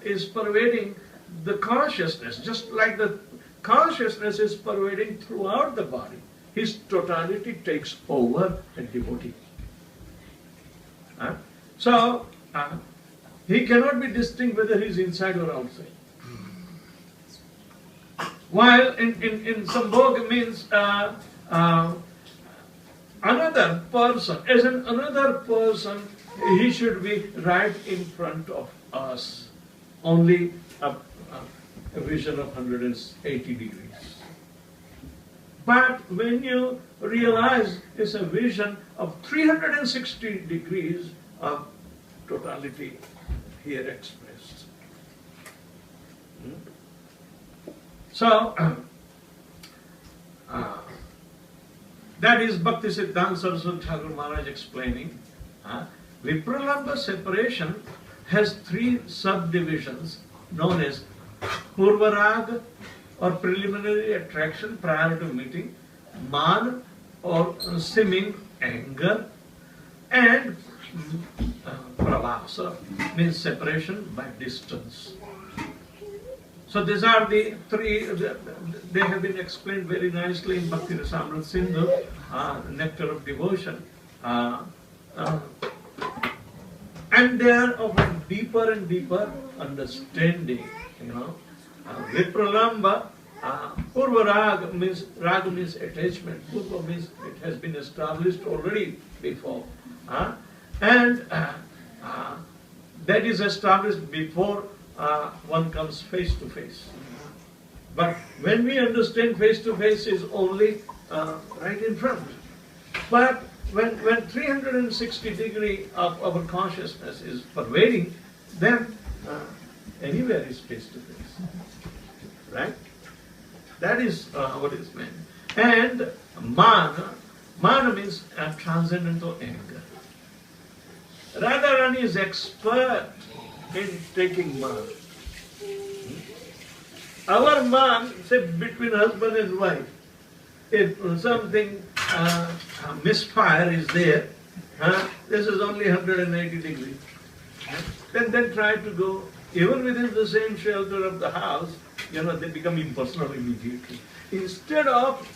is pervading the consciousness, just like the consciousness is pervading throughout the body. His totality takes over a devotee. So, he cannot be distinct whether he is inside or outside. While in Sambhog means another person, as another person, he should be right in front of us, only a vision of 180 degrees. But when you realize it's a vision of 360 degrees of totality here expressed. So, that is Bhakti Siddhanta Saraswati Thakur Maharaj explaining. Vipralambha separation has three subdivisions known as Purvarag or preliminary attraction prior to meeting, Man or seeming anger, and Pravasa means separation by distance. So these are the three, they have been explained very nicely in Bhakti Rasamrita Sindhu, Nectar of Devotion. And they are of a deeper and deeper understanding, Vipralambha, Purva Raga means attachment, Purva means it has been established already before. And that is established before one comes face to face. But when we understand face to face is only right in front. But when 360 degree of our consciousness is pervading, then anywhere is face to face. Right? That is what is meant. And mana means transcendental anger. Radharani is expert in taking man. Our man, say between husband and wife, if something misfire is there, this is only 180 degrees. Then try to go, even within the same shelter of the house, they become impersonal immediately. Instead of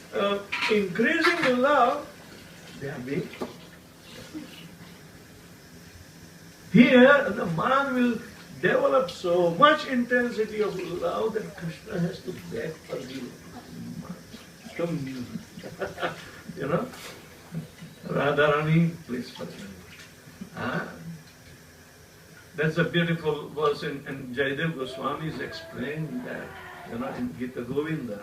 increasing the love, they are being. Here, the man will develop so much intensity of love that Krishna has to beg for you. Come, Radharani, please forgive me. That's a beautiful verse in Jayadev Goswami's explained that, in Gita Govinda.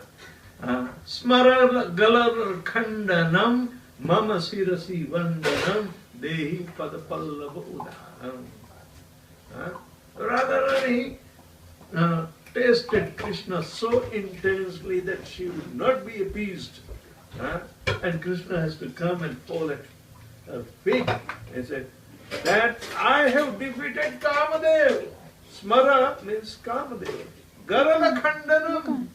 Smara galar khandanam mama sirasi vandanam dehi padapallava udhanam. Radharani tasted Krishna so intensely that she would not be appeased. And Krishna has to come and fall at her feet and say, that I have defeated Kamadev. Smara means Kamadev. Garala Khandanam.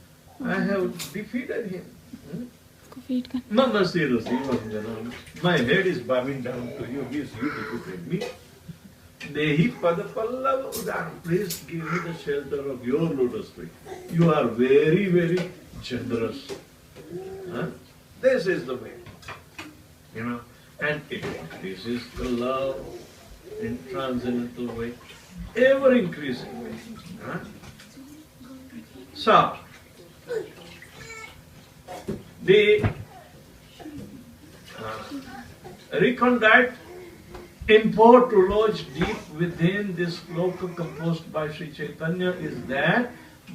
I have defeated him. Mama Sirasi Vandanam. My head is bowing down to you. Yes, you defeated me. Dehi Padapallava Udhanam. Please give me the shelter of your lotus feet. You are very, very generous. This is the way. And this is the love in transcendental way, ever increasing way. So, the recondite import to lodge deep within this sloka composed by Sri Chaitanya is that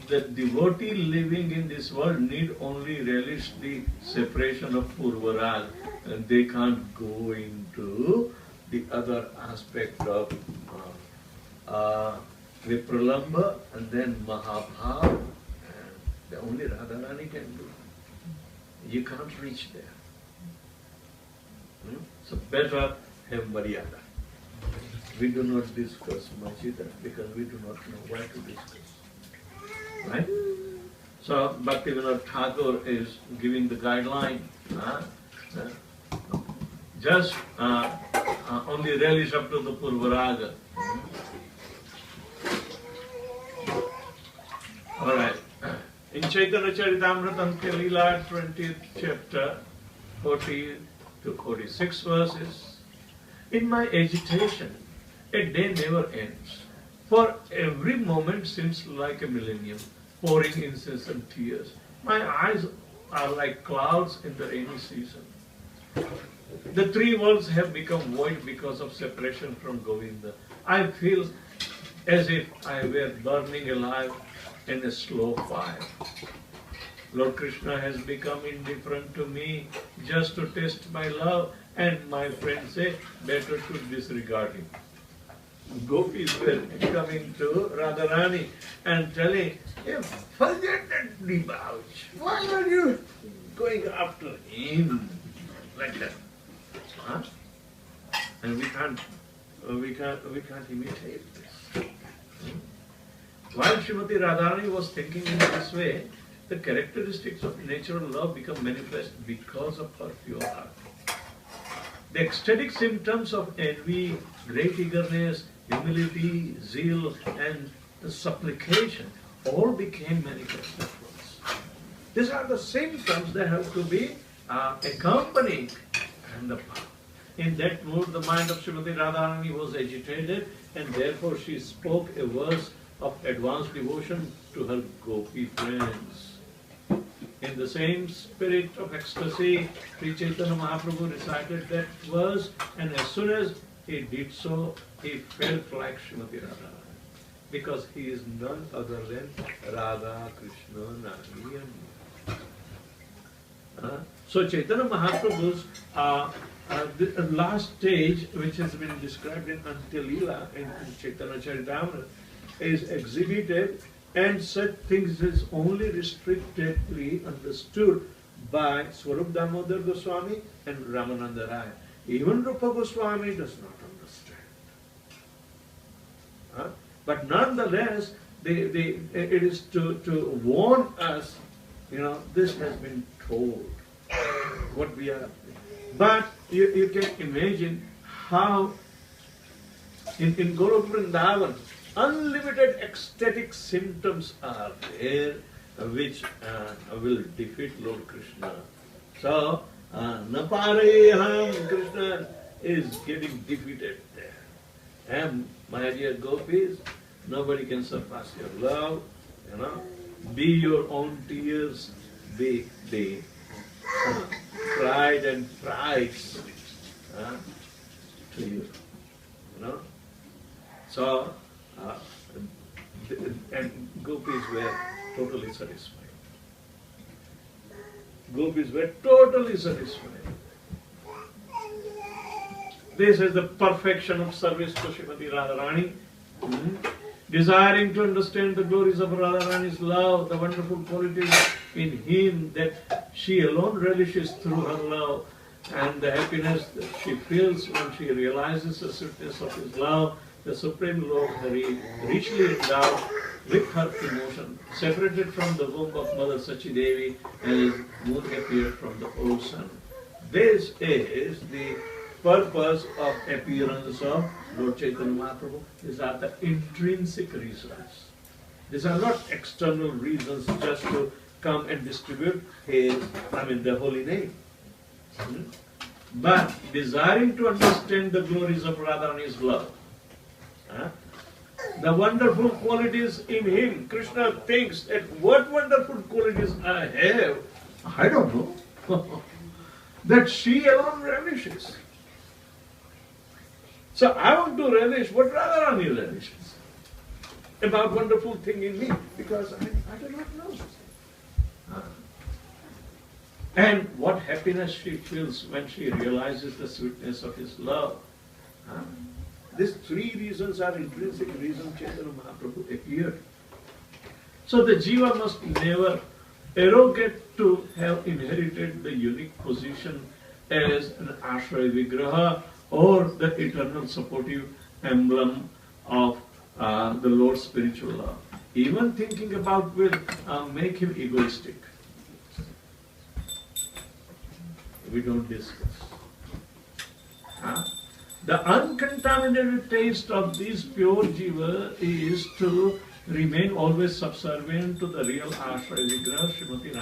the devotee living in this world need only relish the separation of Purvarag, and they can't go into the other aspect of Vipralambha and then Mahabhav, and the only Radharani can do. You can't reach there. So better have Maryada. we do not discuss much either because we do not know why to discuss. Right? So Bhaktivinoda Thakur is giving the guideline. Just only relish up to the Purvaraga. Alright. In Chaitanya Charitamrita Leela, 20th chapter, 40 to 46 verses. In my agitation, a day never ends. For every moment seems like a millennium, pouring incessant tears. My eyes are like clouds in the rainy season. The three worlds have become void because of separation from Govinda. I feel as if I were burning alive in a slow fire. Lord Krishna has become indifferent to me just to test my love, and my friends say better to disregard him. Gopis were coming to Radharani and telling, hey, forget that debauch. Why are you going after him like that? Huh? And we can't imitate this. While Srimati Radharani was thinking in this way, the characteristics of natural love become manifest because of her pure heart. The ecstatic symptoms of envy, great eagerness, humility, zeal, and supplication all became manifest at once. These are the symptoms that have to be accompanied and the power. In that mood, the mind of Srimati Radharani was agitated, and therefore she spoke a verse of advanced devotion to her Gopi friends. In the same spirit of ecstasy, Sri Chaitanya Mahaprabhu recited that verse, and as soon as he did so, he felt like Srimati Radharani, because he is none other than Radha Krishna Nani and So Chaitanya Mahaprabhu's the last stage, which has been described in Antya-lila in Chaitanya Charitamrita, is exhibited, and such things is only restrictedly understood by Swarup Damodar Goswami and Ramananda Raya. Even Rupa Goswami does not understand. But nonetheless, it is to warn us, this has been told, what we are. But you can imagine how in Golok Vrindavan, unlimited ecstatic symptoms are there which will defeat Lord Krishna. So, Napareham, Krishna is getting defeated there. And my dear gopis, nobody can surpass your love, Be your own tears, be the pride and prides to you, So, and gopis were totally satisfied. Gopis were totally satisfied. This is the perfection of service to Srimati Radharani. Desiring to understand the glories of Radharani's love, the wonderful qualities in him that she alone relishes through her love, and the happiness that she feels when she realizes the sweetness of his love, the Supreme Lord Hari, richly endowed with her emotion, separated from the womb of Mother Sachidevi, as moon appeared from the ocean. This is the purpose of appearance of Lord Chaitanya Mahaprabhu. These are the intrinsic reasons. These are not external reasons just to come and distribute the holy name. But desiring to understand the glories of Radharani's love, the wonderful qualities in him, Krishna thinks that what wonderful qualities I have, I don't know, that she alone relishes. So I want to relish what Radharani relishes about wonderful thing in me, because I do not know. And what happiness she feels when she realizes the sweetness of his love. These three reasons are intrinsic reasons Chaitanya Mahaprabhu appeared. So the jiva must never arrogate to have inherited the unique position as an Ashraya Vigraha or the eternal supportive emblem of the Lord's spiritual love. Even thinking about will make him egoistic. We don't discuss. The uncontaminated taste of this pure jiva is to remain always subservient to the real Ashraya Vigraha, Srimati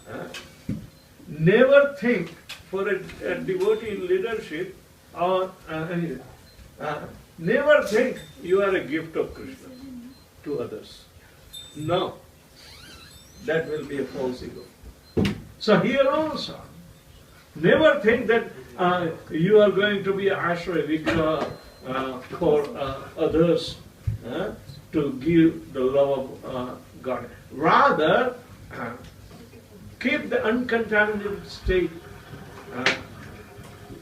Radharani. Never think for a devotee in leadership or never think you are a gift of Krishna to others. No, that will be a false ego. So here also, never think that you are going to be an Ashraya Vigraha for others to give the love of God. Rather, keep the uncontaminated state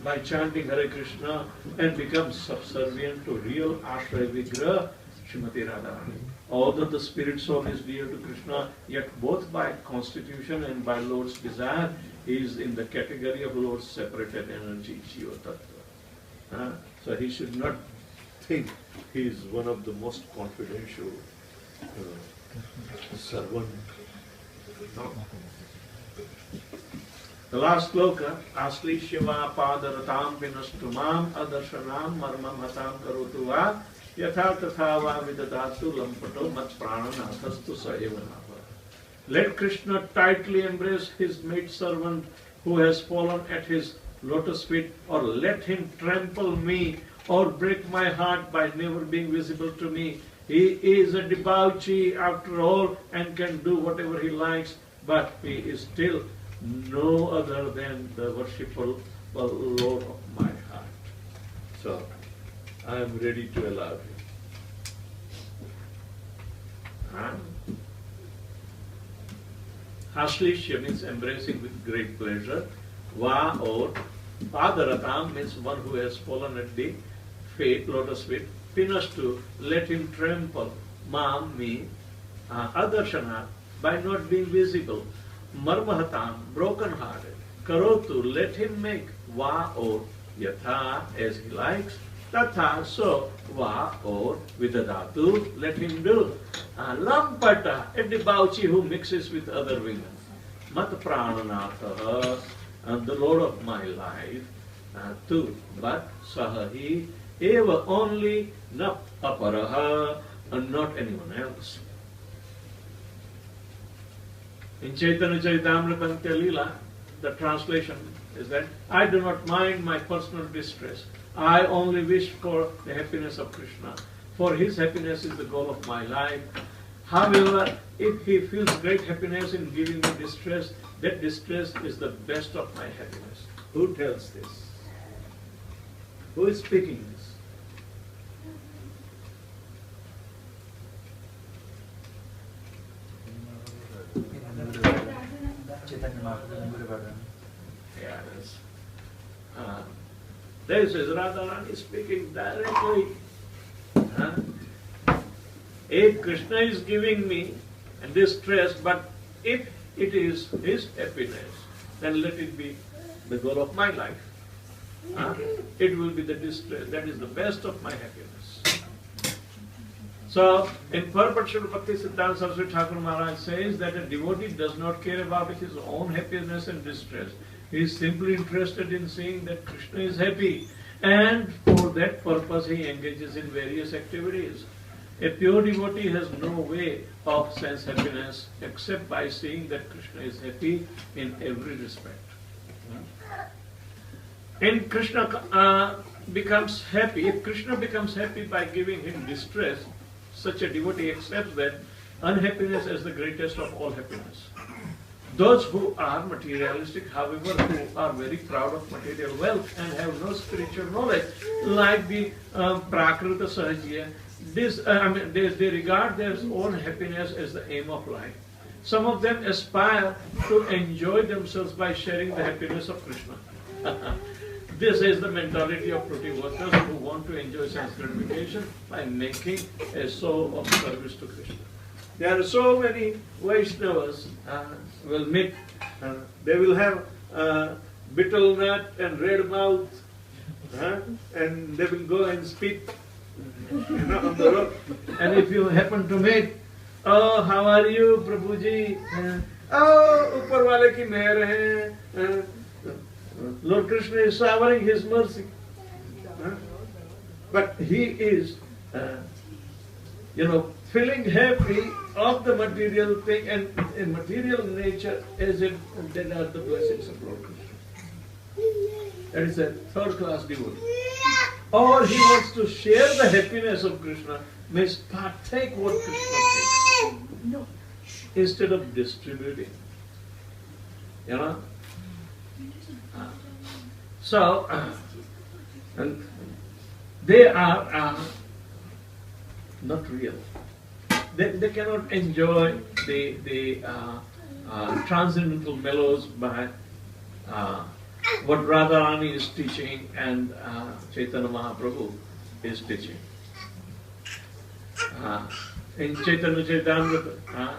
by chanting Hare Krishna and become subservient to real Ashraya Vigraha, Srimati Radharani. Although the spirit soul is dear to Krishna, yet both by constitution and by Lord's desire, he is in the category of Lord's separated energy, Jiva Tattva. So he should not think he is one of the most confidential servant. No. The last sloka, Asli Shiva Padaratam Vinastumam Adarshanam Marmam Hatam Karotu Va Yatha Tatha Va Vidadatu Lampato Mat Prananathastu Saevanava. Let Krishna tightly embrace his maidservant who has fallen at his lotus feet, or let him trample me or break my heart by never being visible to me. He is a debauchee after all and can do whatever he likes, but he is still no other than the worshipful Lord of my heart. So, I am ready to allow him. Aslishya means embracing with great pleasure. Va or Padaratam means one who has fallen at the feet, lotus feet. Pinastu, let him trample. Mam, me. Adarshana, by not being visible. Marmahatam, broken hearted. Karotu, let him make. Va or Yatha, as he likes. Tatha, so. Va or Vidadatu, let him do. Lampata, a debauchee who mixes with other women. Mat Prananatha, the Lord of my life, too. But Sahahi, eva only, na aparaha, and not anyone else. In Chaitanya Charitamrita Lila, the translation is that I do not mind my personal distress. I only wish for the happiness of Krishna. For his happiness is the goal of my life. However, if he feels great happiness in giving me distress, that distress is the best of my happiness. Who tells this? Who is speaking this? Yes. This is Radharani speaking directly. If Krishna is giving me distress, but if it is his happiness, then let it be the goal of my life. It will be the distress. That is the best of my happiness. So, in Purport Srila Bhakti Siddhanta Saraswati Thakur Maharaj says that a devotee does not care about his own happiness and distress. He is simply interested in seeing that Krishna is happy, and for that purpose he engages in various activities. A pure devotee has no way of sense happiness except by seeing that Krishna is happy in every respect. And Krishna becomes happy. If Krishna becomes happy by giving him distress, such a devotee accepts that unhappiness as the greatest of all happiness. Those who are materialistic, however, who are very proud of material wealth and have no spiritual knowledge, like the Prakrita Sahajya, they regard their own happiness as the aim of life. Some of them aspire to enjoy themselves by sharing the happiness of Krishna. This is the mentality of fruity workers who want to enjoy sense gratification by making a show of service to Krishna. There are so many Vaishnavas will meet, they will have betel nut and red mouth and they will go and speak on the road. And if you happen to meet, oh, how are you, Prabhuji? Oh, Upar Wale ki meher hai. Lord Krishna is showering His mercy. But He is, feeling happy of the material thing and in material nature as if they are the blessings of Lord Krishna. That is a third-class devotee. Or he wants to share the happiness of Krishna, means partake what Krishna takes, instead of distributing. So, and they are not real. They cannot enjoy the transcendental mellows by what Radharani is teaching and Chaitanya Mahaprabhu is teaching. In Chaitanya Chaitamrita,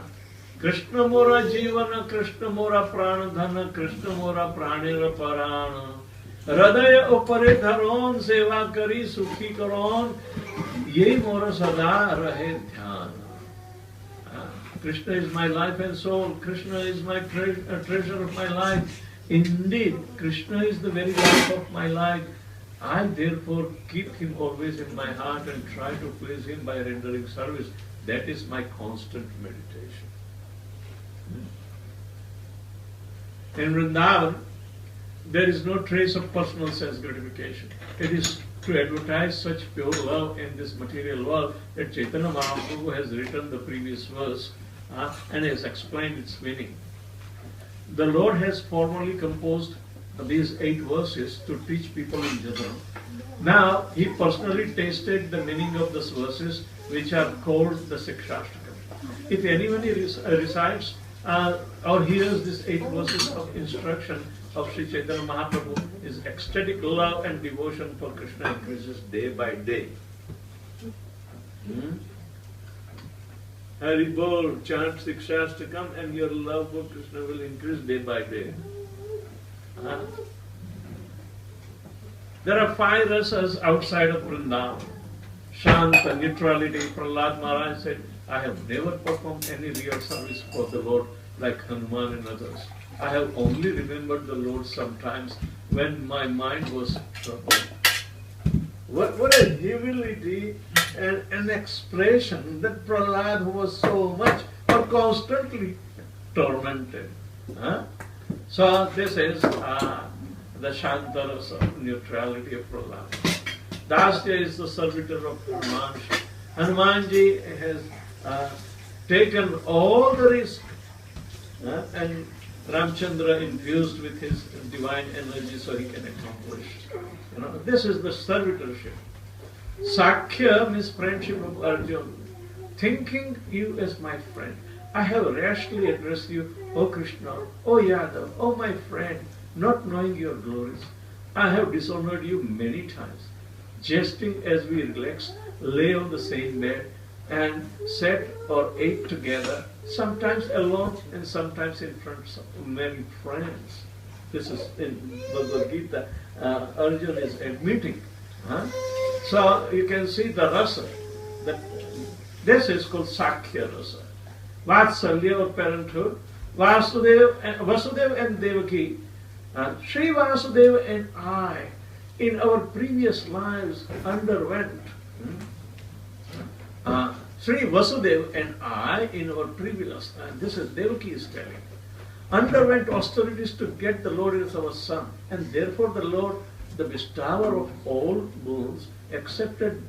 Krishna Mora Jivana, Krishna Mora Pranadhana, Krishna Mora Pranera Parana, Radaya Upare Dharon, Seva Kari Sukhi Karon, Ye Mora Sada Rahe Dhyan. Krishna is my life and soul. Krishna is my treasure of my life. Indeed, Krishna is the very life of my life. I therefore keep Him always in my heart and try to please Him by rendering service. That is my constant meditation. In Vrindavan, there is no trace of personal sense gratification. It is to advertise such pure love in this material world that Chaitanya Mahaprabhu has written the previous verse and has explained its meaning. The Lord has formally composed these 8 verses to teach people in general. Now, He personally tasted the meaning of these verses, which are called the Siksastakam. If anyone recites or hears these 8 verses of instruction of Sri Chaitanya Mahaprabhu, his ecstatic love and devotion for Krishna increases day by day. Hari Bol, chant Siksastakam and your love for Krishna will increase day by day. There are 5 rasas outside of Vrindavan. Shanta, neutrality. Prahlad Maharaj said, I have never performed any real service for the Lord like Hanuman and others. I have only remembered the Lord sometimes when my mind was troubled. What a humility and an expression that Prahlad, who was so much or constantly tormented. So this is the Shanta rasa, neutrality of Prahlad. Dasya is the servitor of Hanuman. Hanumanji has taken all the risk and Ramchandra infused with his divine energy so he can accomplish. This is the servitorship. Sakhya means friendship of Arjuna. Thinking you as my friend. I have rashly addressed you, O Krishna, O Yadav, O my friend, not knowing your glories. I have dishonored you many times. Jesting as we relax, lay on the same bed, and sat or ate together, sometimes alone and sometimes in front of many friends. This is in Bhagavad Gita, Arjuna is admitting. So you can see the rasa. This is called Sakhya rasa. Vatsalya or parenthood. Vasudeva and Devaki. Sri Vasudeva and I, in our previous lives, underwent. Sri Vasudeva and I, in our previous lives, this is Devaki is telling, underwent austerities to get the Lord as our son, and therefore the Lord, the bestower of all boons, accepted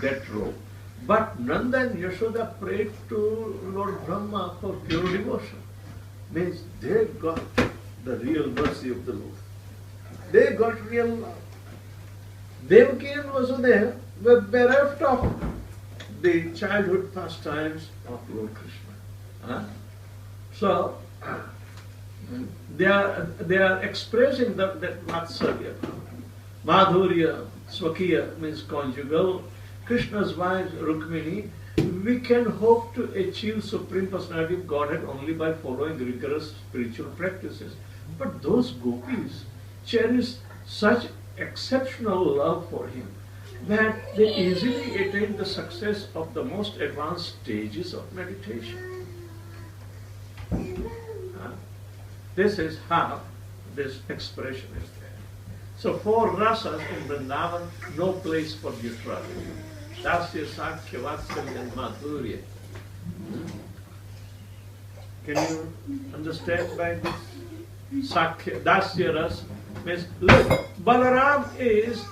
that role. But Nanda and Yashoda prayed to Lord Brahma for pure devotion. Means they got the real mercy of the Lord. They got real love. Devaki and Vasudeva were bereft of the childhood pastimes of Lord Krishna. So they are expressing that Vatsalya. Madhurya, Swakiya means conjugal. Krishna's wife Rukmini, we can hope to achieve Supreme Personality of Godhead only by following rigorous spiritual practices. But those gopis cherish such exceptional love for him that they easily attain the success of the most advanced stages of meditation. This is how this expression is there. So for rasas in Vrindavan, no place for neutrality. Dasya, Sakya, Vatsalya and Madhurya. Can you understand by this? Sakya, Dasya Ras means, look, Balaram is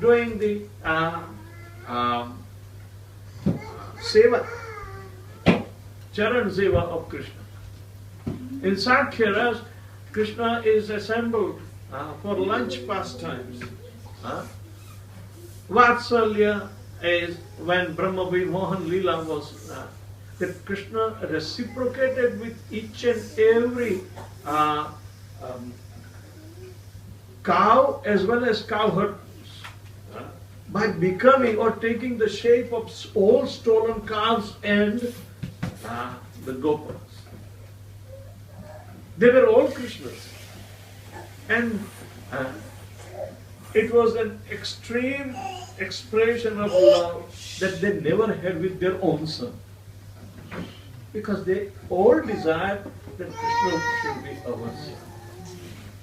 doing the seva, Charan seva of Krishna. In Sakya Ras, Krishna is assembled for lunch pastimes. Vatsalya is when Brahma Vimohan Leela was, that Krishna reciprocated with each and every cow as well as cowherds by becoming or taking the shape of all stolen calves and the gopas. They were all Krishnas. And it was an extreme expression of love that they never had with their own son. Because they all desired that Krishna should be our son.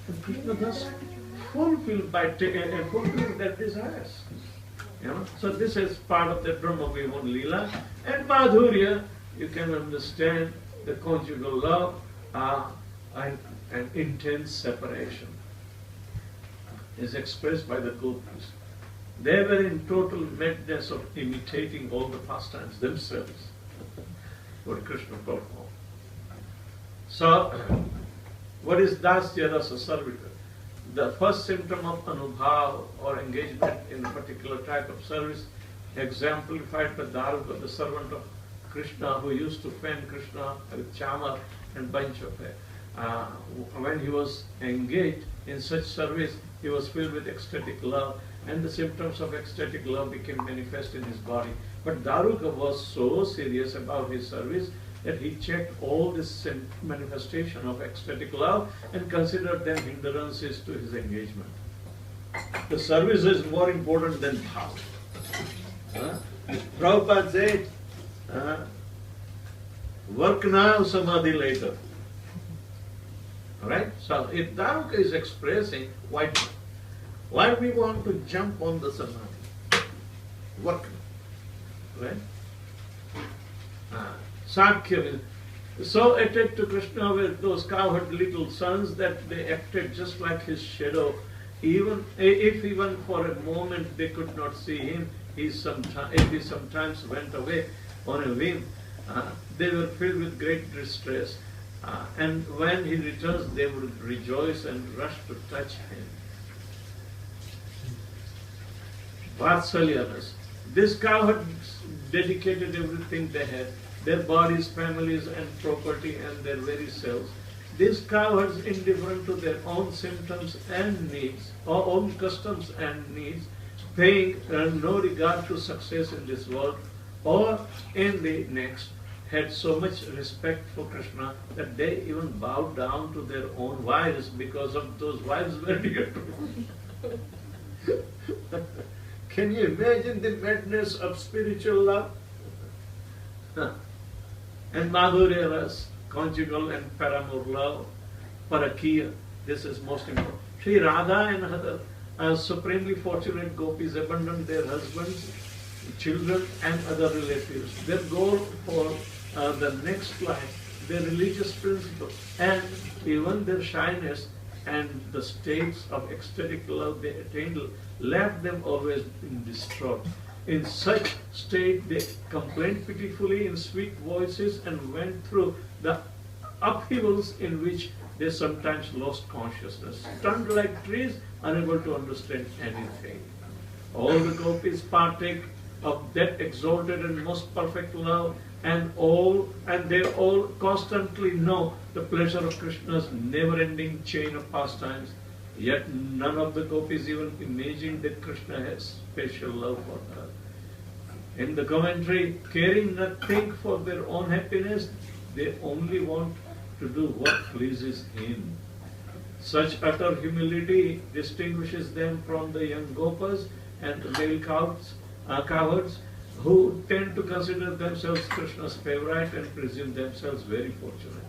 And Krishna thus fulfilled their desires. You know? So this is part of the Brahma Vimohan Leela. And Madhurya, you can understand the conjugal love and intense separation is expressed by the gopis. They were in total madness of imitating all the pastimes themselves, what Krishna performed. So, what is Dasya Rasa Servitor? The first symptom of anubhav or engagement in a particular type of service, exemplified by Daruka, the servant of Krishna, who used to fan Krishna with chamar and bunch of hair. When he was engaged in such service, he was filled with ecstatic love, and the symptoms of ecstatic love became manifest in his body. But Daruka was so serious about his service that he checked all this manifestation of ecstatic love and considered them hindrances to his engagement. The service is more important than bhav. Prabhupada said, work now, samadhi later. Alright? So if Daruka is expressing, why we want to jump on the samadhi? Work now. Right? Sakya is so attached to Krishna with those cowherd little sons that they acted just like his shadow. Even for a moment they could not see him, if he sometimes went away on a whim, they were filled with great distress. And when he returns, they would rejoice and rush to touch him. Vatsalyanas. These cowherds dedicated everything they had, their bodies, families, and property, and their very selves. These cowherds, indifferent to their own symptoms and needs, or own customs and needs, paying no regard to success in this world or in the next, had so much respect for Krishna that they even bowed down to their own wives because of those wives were dear to them. Can you imagine the madness of spiritual love? And Madhurya Ras, conjugal and paramour love, parakiya, this is most important. Sri Radha and other supremely fortunate gopis abandoned their husbands, children and other relatives. Their goal for the next life, their religious principle, and even their shyness and the states of ecstatic love they attained left them always in distraught. In such state they complained pitifully in sweet voices and went through the upheavals in which they sometimes lost consciousness, stunned like trees, unable to understand anything. All the gopis partake of that exalted and most perfect love, and they all constantly know the pleasure of Krishna's never-ending chain of pastimes. Yet none of the gopis even imagined that Krishna has special love for her. In the commentary, caring nothing for their own happiness, they only want to do what pleases him. Such utter humility distinguishes them from the young gopas and the male cowards who tend to consider themselves Krishna's favorite and presume themselves very fortunate.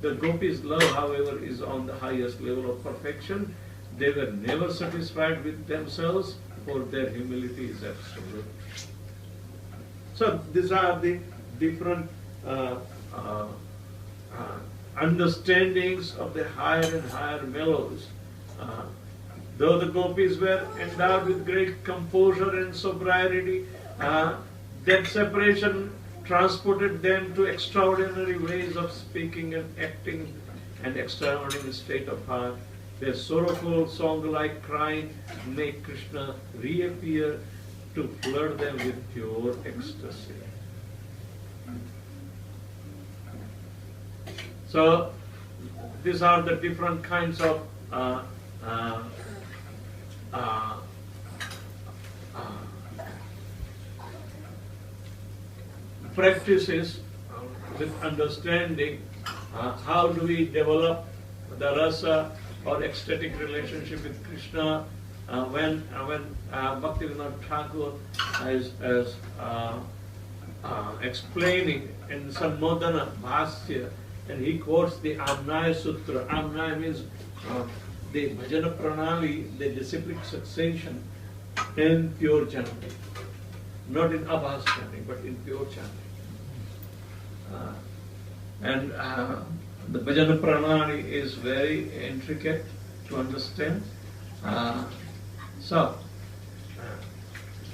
The gopis' love, however, is on the highest level of perfection. They were never satisfied with themselves, for their humility is absolute. So these are the different understandings of the higher and higher mellows. Though the gopis were endowed with great composure and sobriety, that separation transported them to extraordinary ways of speaking and acting and extraordinary state of heart. Their sorrowful song-like crying make Krishna reappear to flood them with pure ecstasy. So these are the different kinds of practices with understanding. How do we develop the rasa or ecstatic relationship with Krishna? When Bhaktivinoda Thakur is explaining in Sanmodana Bhasya, and he quotes the Amnaya Sutra. Amnaya means the bhajana pranali, the disciplic succession in pure chanting. Not in abhas chanting, but in pure chanting. And the bhajana pranali is very intricate to understand. So,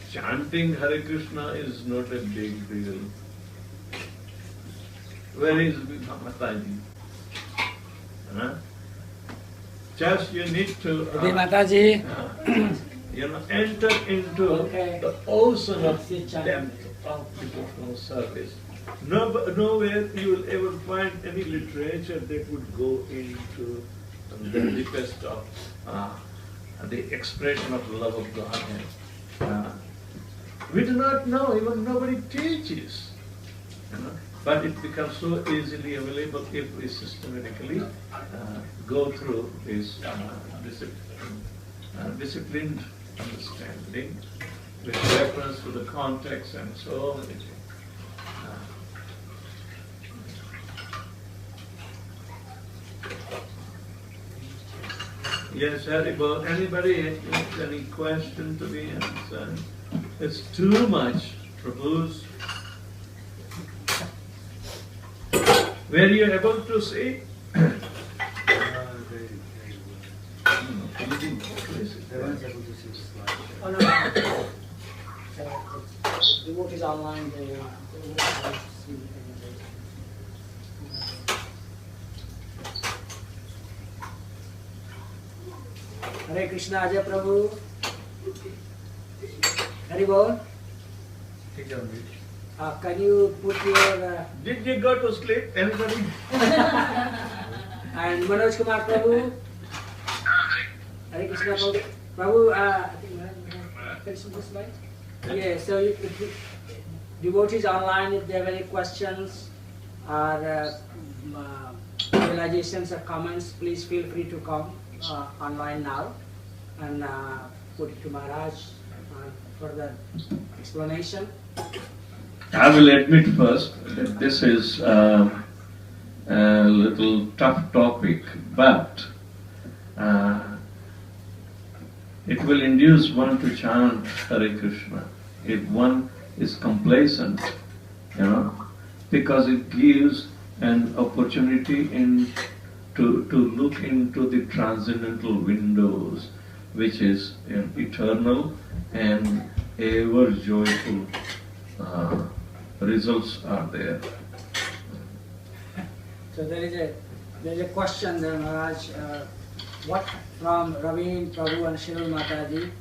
chanting Hare Krishna is not a big deal. Where is Mataji? Just you need to enter into the ocean of depth of devotional service. Nowhere you will ever find any literature that would go into the deepest of the expression of the love of God. We do not know, even nobody teaches. But it becomes so easily available if we systematically go through this disciplined understanding with reference to the context and so many things. Yes, Haribol, anybody has any question to be answered? It's too much, Prabhu's. Were you able to see? Oh no, the work is online. Hare Krishna, Ajay Prabhu. Hari Bol. Can you put your... Did you go to sleep, anybody? And Manoj Kumar Prabhu. Hare Krishna Prabhu. Prabhu, I think finish this slide. Yeah, so if devotees online, if they have any questions or realizations or comments, please feel free to come online now and put it to Maharaj for the explanation. I will admit first that this is a little tough topic, but it will induce one to chant Hare Krishna if one is complacent, because it gives an opportunity to look into the transcendental windows, which is eternal and ever joyful results are there. So there is a question there, Maharaj. What from Raveen Prabhu and Shirul Mataji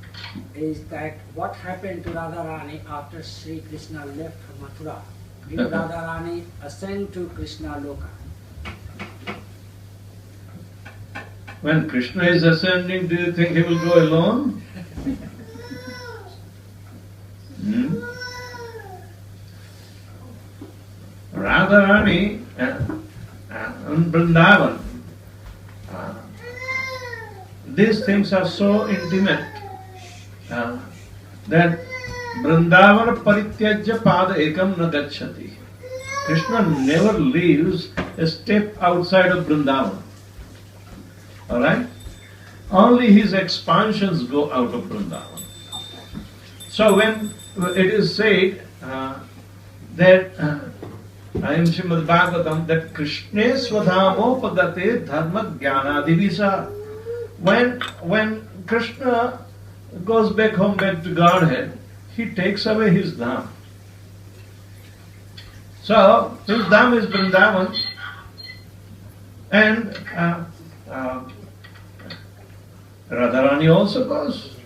is that what happened to Radharani after Sri Krishna left Mathura? Did Radharani ascend to Krishna Loka? When Krishna is ascending, do you think he will go alone? Radharani and Vrindavan, these things are so intimate that Vrindavana parityajya pada ekam na gacchati. Krishna never leaves a step outside of Vrindavan. Alright? Only his expansions go out of Vrindavan. So when it is said that in Srimad Bhagavatam that Krishna svadhamopadate dharma jnanadivisa, when Krishna goes back home, back to Godhead, he takes away his dham. So his dham is Vrindavan, and Radharani also goes.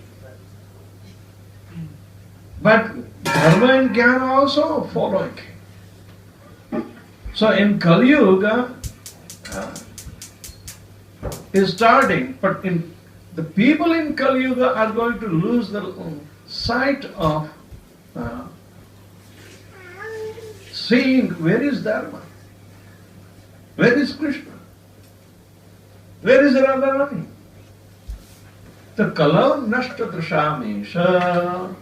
But dharma and jnana also following. So in Kali Yuga is starting, but the people in Kali Yuga are going to lose the sight of seeing where is Dharma, where is Krishna, where is Radharani. The kala nashta drashamesha.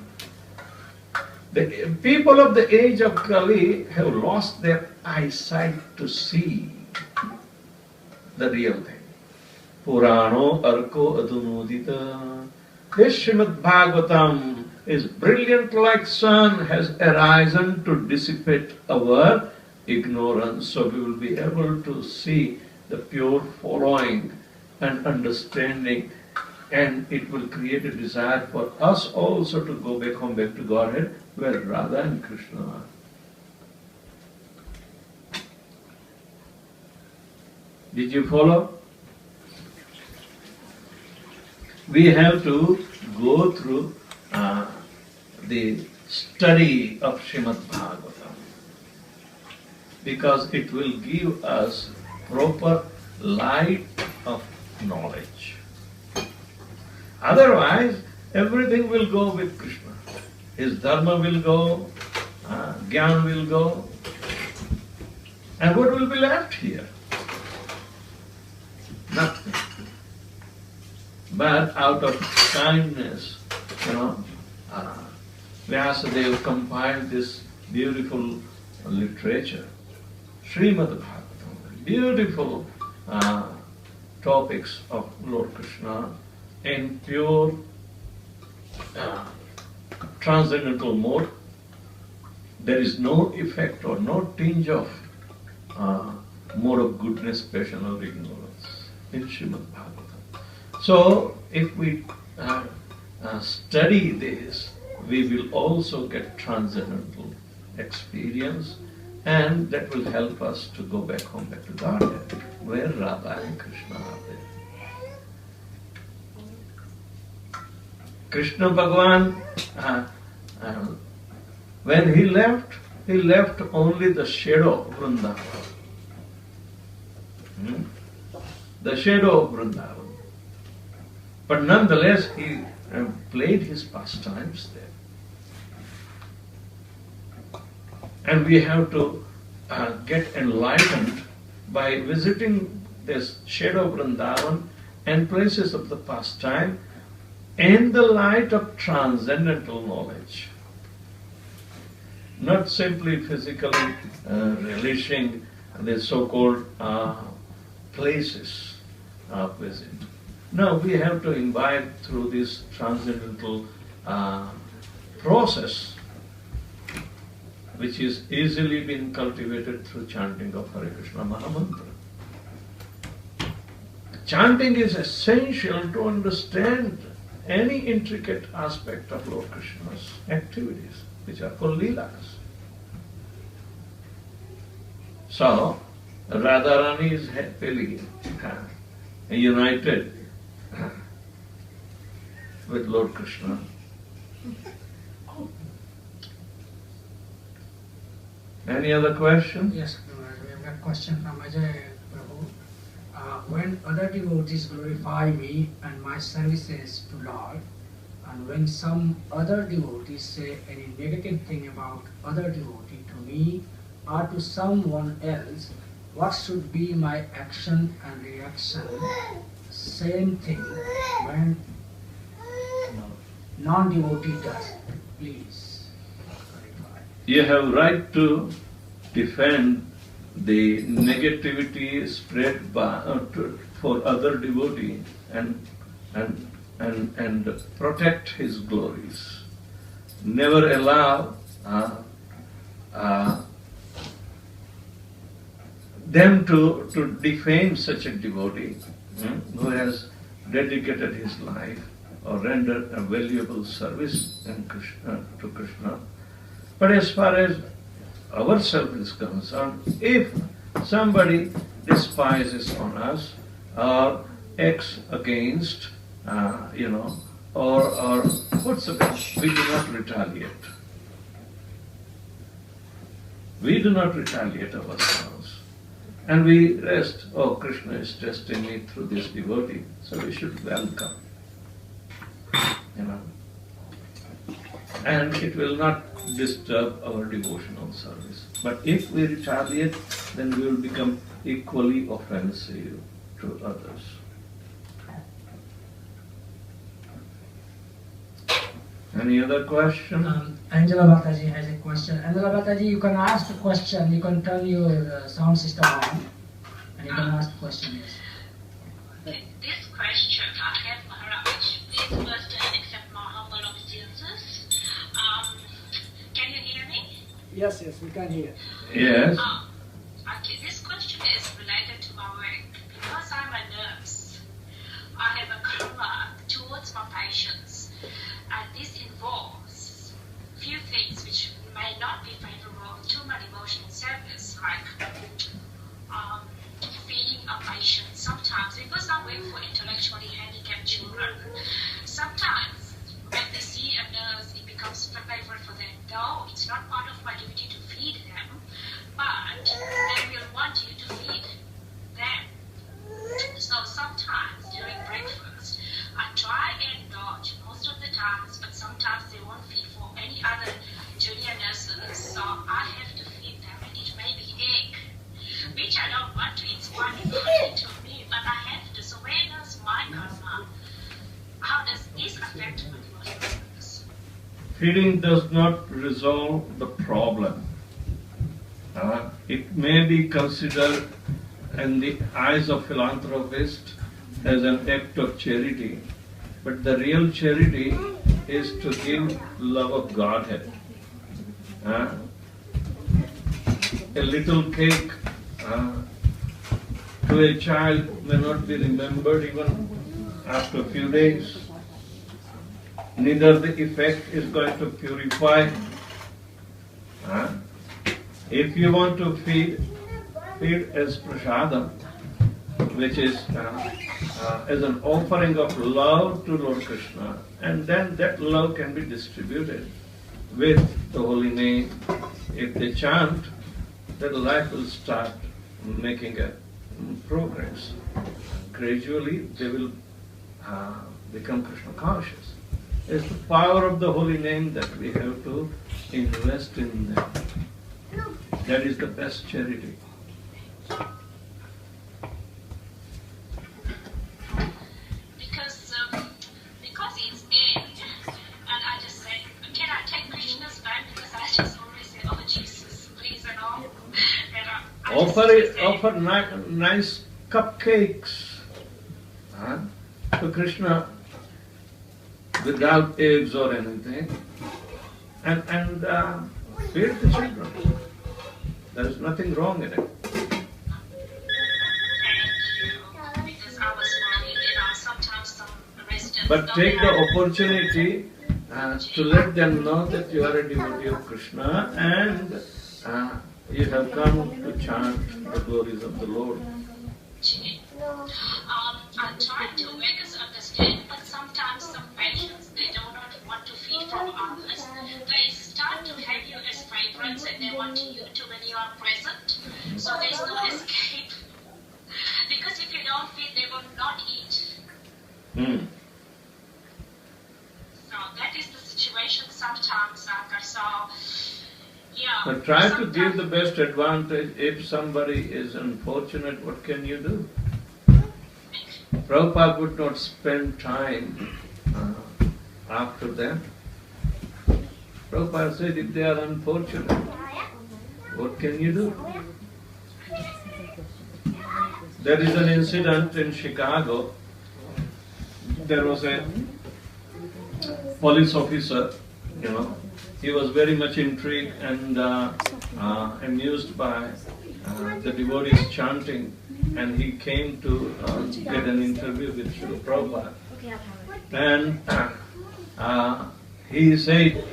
The people of the age of Kali have lost their eyesight to see the real thing. Purano arko adunudita. This Srimad Bhagavatam is brilliant like sun, has arisen to dissipate our ignorance, so we will be able to see the pure following and understanding, and it will create a desire for us also to go back home, back to Godhead, where Radha and Krishna are. Did you follow? We have to go through the study of Srimad Bhagavatam, because it will give us proper light of knowledge. Otherwise, everything will go with Krishna. His dharma will go, jnana will go, and what will be left here? Nothing. But out of kindness, Vyasadeva compiled this beautiful literature, Srimad Bhagavatam, beautiful topics of Lord Krishna in pure transcendental mode. There is no effect or no tinge of mode of goodness, passion or ignorance in Srimad Bhagavatam. So if we study this, we will also get transcendental experience, and that will help us to go back home, back to Godhead, where Radha and Krishna are there. Krishna Bhagavan, when he left only the shadow of Vrindavan. The shadow of Vrindavan. But nonetheless, he played his pastimes there. And we have to get enlightened by visiting this shadow of Vrindavan and places of the pastime in the light of transcendental knowledge. Not simply physically relishing the so-called places of visit. No, we have to imbibe through this transcendental process, which is easily been cultivated through chanting of Hare Krishna Mahamantra. Chanting is essential to understand any intricate aspect of Lord Krishna's activities, which are called Leelas. So, Radharani is happily united with Lord Krishna. Any other questions? Yes, we have a question from Ajay Prabhu. When other devotees glorify me and my services to Lord, and when some other devotees say any negative thing about other devotee to me or to someone else, what should be my action and reaction? same thing when non-devotee does. Please clarify. You have right to defend the negativity spread by, for other devotee and protect his glories. Never allow them to defame such a devotee who has dedicated his life or rendered a valuable service to Krishna. But as far as ourselves is concerned, if somebody despises on us or acts against, or what's the best? We do not retaliate. We do not retaliate ourselves. And we rest, oh, Krishna is testing me through this devotee, so we should welcome. And it will not disturb our devotional service. But if we retaliate, then we will become equally offensive to others. Any other question? Angela Bhataji has a question. Angela Bhataji, you can ask the question. You can turn your sound system on, and you can ask the question. Yes. This question I have, Maharaj. Please first accept my humble obeisances. Can you hear me? Yes, we can hear. Yes. Okay, this question is related to my work. Because I'm a nurse, I have a karma towards my patients, and this involves few things which may not be favorable to my devotional service, like feeding a patient. Sometimes, because I work for intellectually handicapped children, sometimes when they see a nurse, it becomes favorable for them. Though it's not part of my duty to feed them, but they will want you to feed them. So sometimes during breakfast, I try and dodge most of the times, but sometimes they won't feed for any other junior nurses, so I have to feed them, and it may be egg, which I don't want to. It's quite important to me, but I have to. So where does my karma, how does this affect my devotional service? Feeding does not resolve the problem. It may be considered in the eyes of philanthropists as an act of charity, but the real charity is to give love of Godhead. A little cake to a child may not be remembered even after a few days. Neither the effect is going to purify. If you want to feed as prasadam, which is as an offering of love to Lord Krishna, and then that love can be distributed with the holy name. If they chant, then life will start making a progress. Gradually they will become Krishna conscious. It's the power of the holy name that we have to invest in them. That is the best charity. Because it's egg, and I just say, can I take Krishna's name? Because I just always say, oh Jesus, please and all. And Offer nice cupcakes to Krishna without eggs or anything, and feed the children. There is nothing wrong in it. Thank you. Because I was worried, sometimes some residents. But take the opportunity to let them know that you are a devotee of Krishna and you have come to chant the glories of the Lord. I try to make us understand, but sometimes some patients, they do not want to feed from others. They start to have you as favorites and they want you to when you are present. So there's no escape. Because if you don't feed, they will not eat. So that is the situation sometimes, Sankar. So, yeah. But try to give the best advantage. If somebody is unfortunate, what can you do? Prabhupada would not spend time after them. Prabhupada said, if they are unfortunate, what can you do? There is an incident in Chicago. There was a police officer, he was very much intrigued and amused by the devotees chanting, and he came to get an interview with Srila Prabhupada. And he said,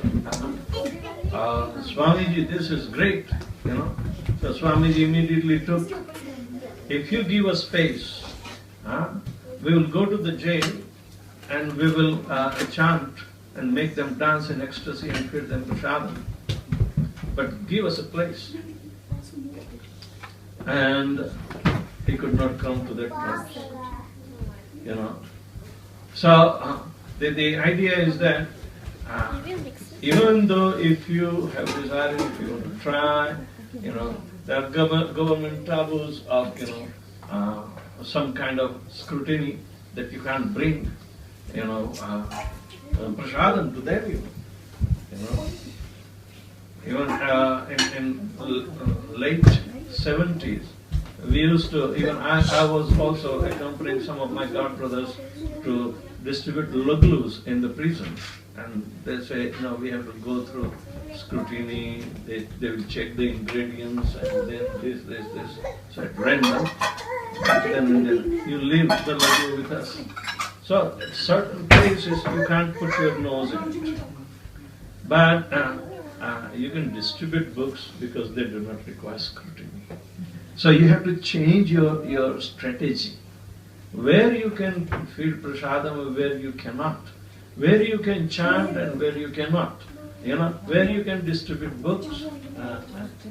Swamiji, this is great, So Swamiji immediately took, if you give us space, we will go to the jail and we will chant and make them dance in ecstasy and feed them prasadam. But give us a place. And he could not come to that place. So the idea is that even though if you have desire, if you want to try, there are government taboos of some kind of scrutiny that you can't bring prasadam to them even in late 70s we used to, even I was also accompanying some of my godbrothers to distribute luglus in the prison, and they say, we have to go through scrutiny, they will check the ingredients and then this, so at random, then you leave the luglu with us. So at certain places you can't put your nose in it, but you can distribute books because they do not require scrutiny. So you have to change your strategy. Where you can feed prasadam, where you cannot. Where you can chant and where you cannot. Where you can distribute books.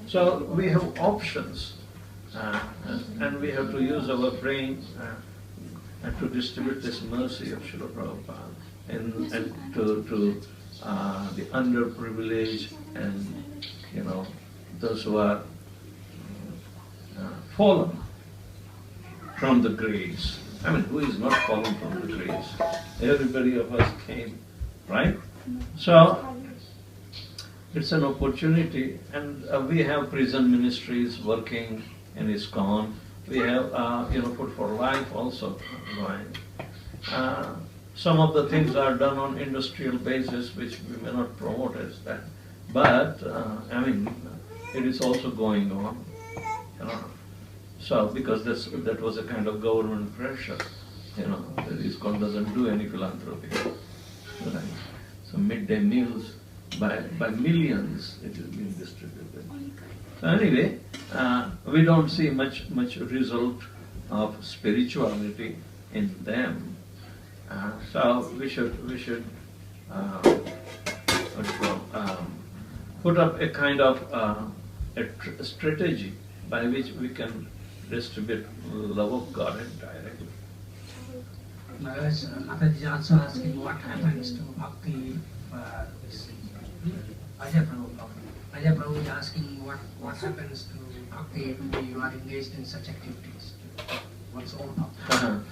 So we have options. And we have to use our brain and to distribute this mercy of Srila Prabhupada and to the underprivileged and those who are fallen from the grace. I mean, who is not fallen from the grace? Everybody of us came, right? So it's an opportunity, and we have prison ministries working in ISKCON. We have, Food for Life also going. Some of the things are done on industrial basis, which we may not promote as that. But, it is also going on. So, because that was a kind of government pressure, that ISKCON doesn't do any philanthropy. Right? So midday meals, by millions, it is being distributed. So anyway, we don't see much result of spirituality in them. So we should put up a kind of a strategy by which we can distribute love of God indirectly. Maharaj, Mataji is also asking what happens to Bhakti. Ajay Prabhu is asking what happens to Bhakti when you are engaged in such activities. What's all about?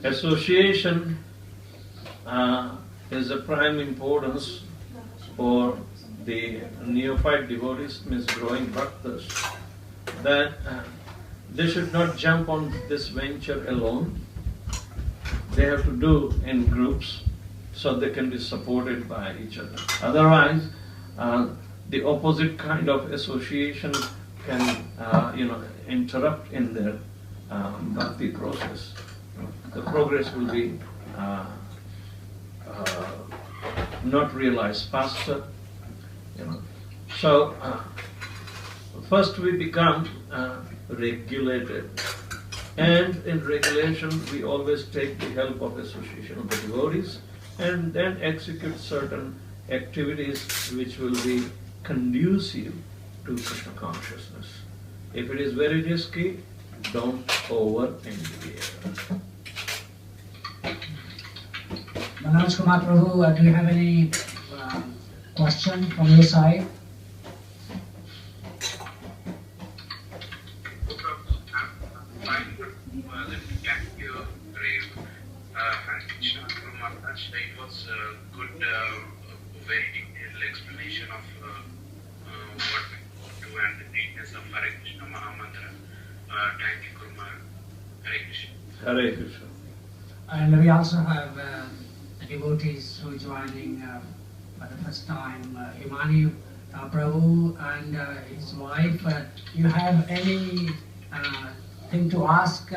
Association is of prime importance for the neophyte devotees, means growing bhaktas, that they should not jump on this venture alone. They have to do in groups so they can be supported by each other. Otherwise, the opposite kind of association can, interrupt in their bhakti process. The progress will be not realized faster. So first we become regulated, and in regulation we always take the help of association of the devotees, and then execute certain activities which will be conducive to Krishna consciousness. If it is very risky, don't over-engage. Manoj Kumar Prabhu, do you have any question from your side? The and the greatness of Hare Krishna Mahamantra. Thank you, Kurma. Hare Krishna. Hare Krishna. And we also have devotees who are joining for the first time, Himani Prabhu and his wife. You have any thing to ask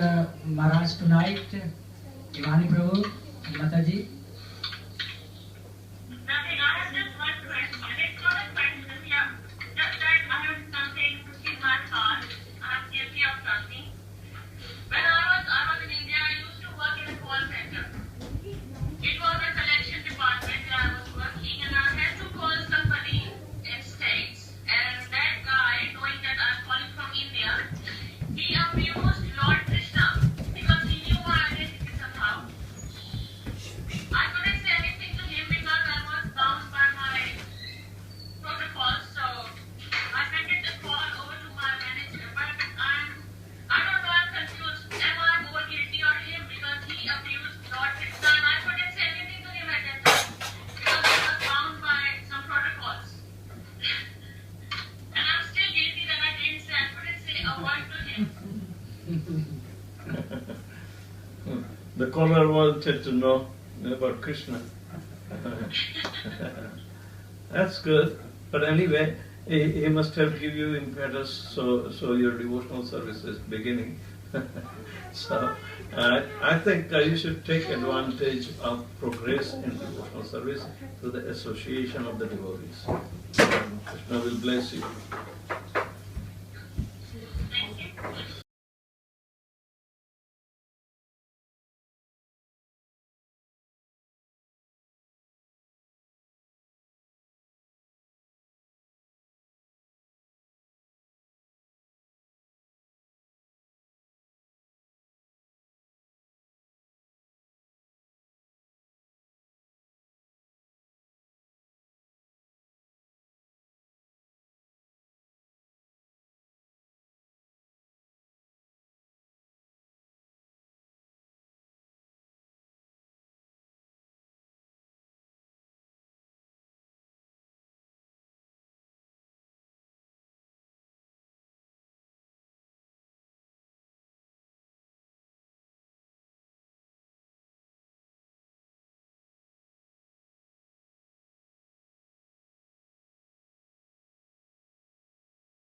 Maharaj tonight? Himani Prabhu and Mataji? Nothing. I have just one question. It's not a question. Yeah. Just that I have something in my heart. I'm guilty of something. When I was in India, I used to work in a call center. It was a collection department where I was working, and I had to call somebody in States. And that guy, knowing that I'm calling from India, he abused Lord Krishna because he knew my identity somehow. I couldn't say anything to him because I was bound by my protocol. So I handed the call over to my manager. But I don't know, I'm confused. Am I more guilty or him because he abused Lord Krishna? And I couldn't say anything to him at that time because I was bound by some protocols. And I'm still guilty that I didn't say, I couldn't say a word to him. The caller wanted to know about Krishna. That's good. But anyway, he must have given you impetus, so your devotional service is beginning. So I think you should take advantage of progress in devotional service through the association of the devotees. Krishna will bless you.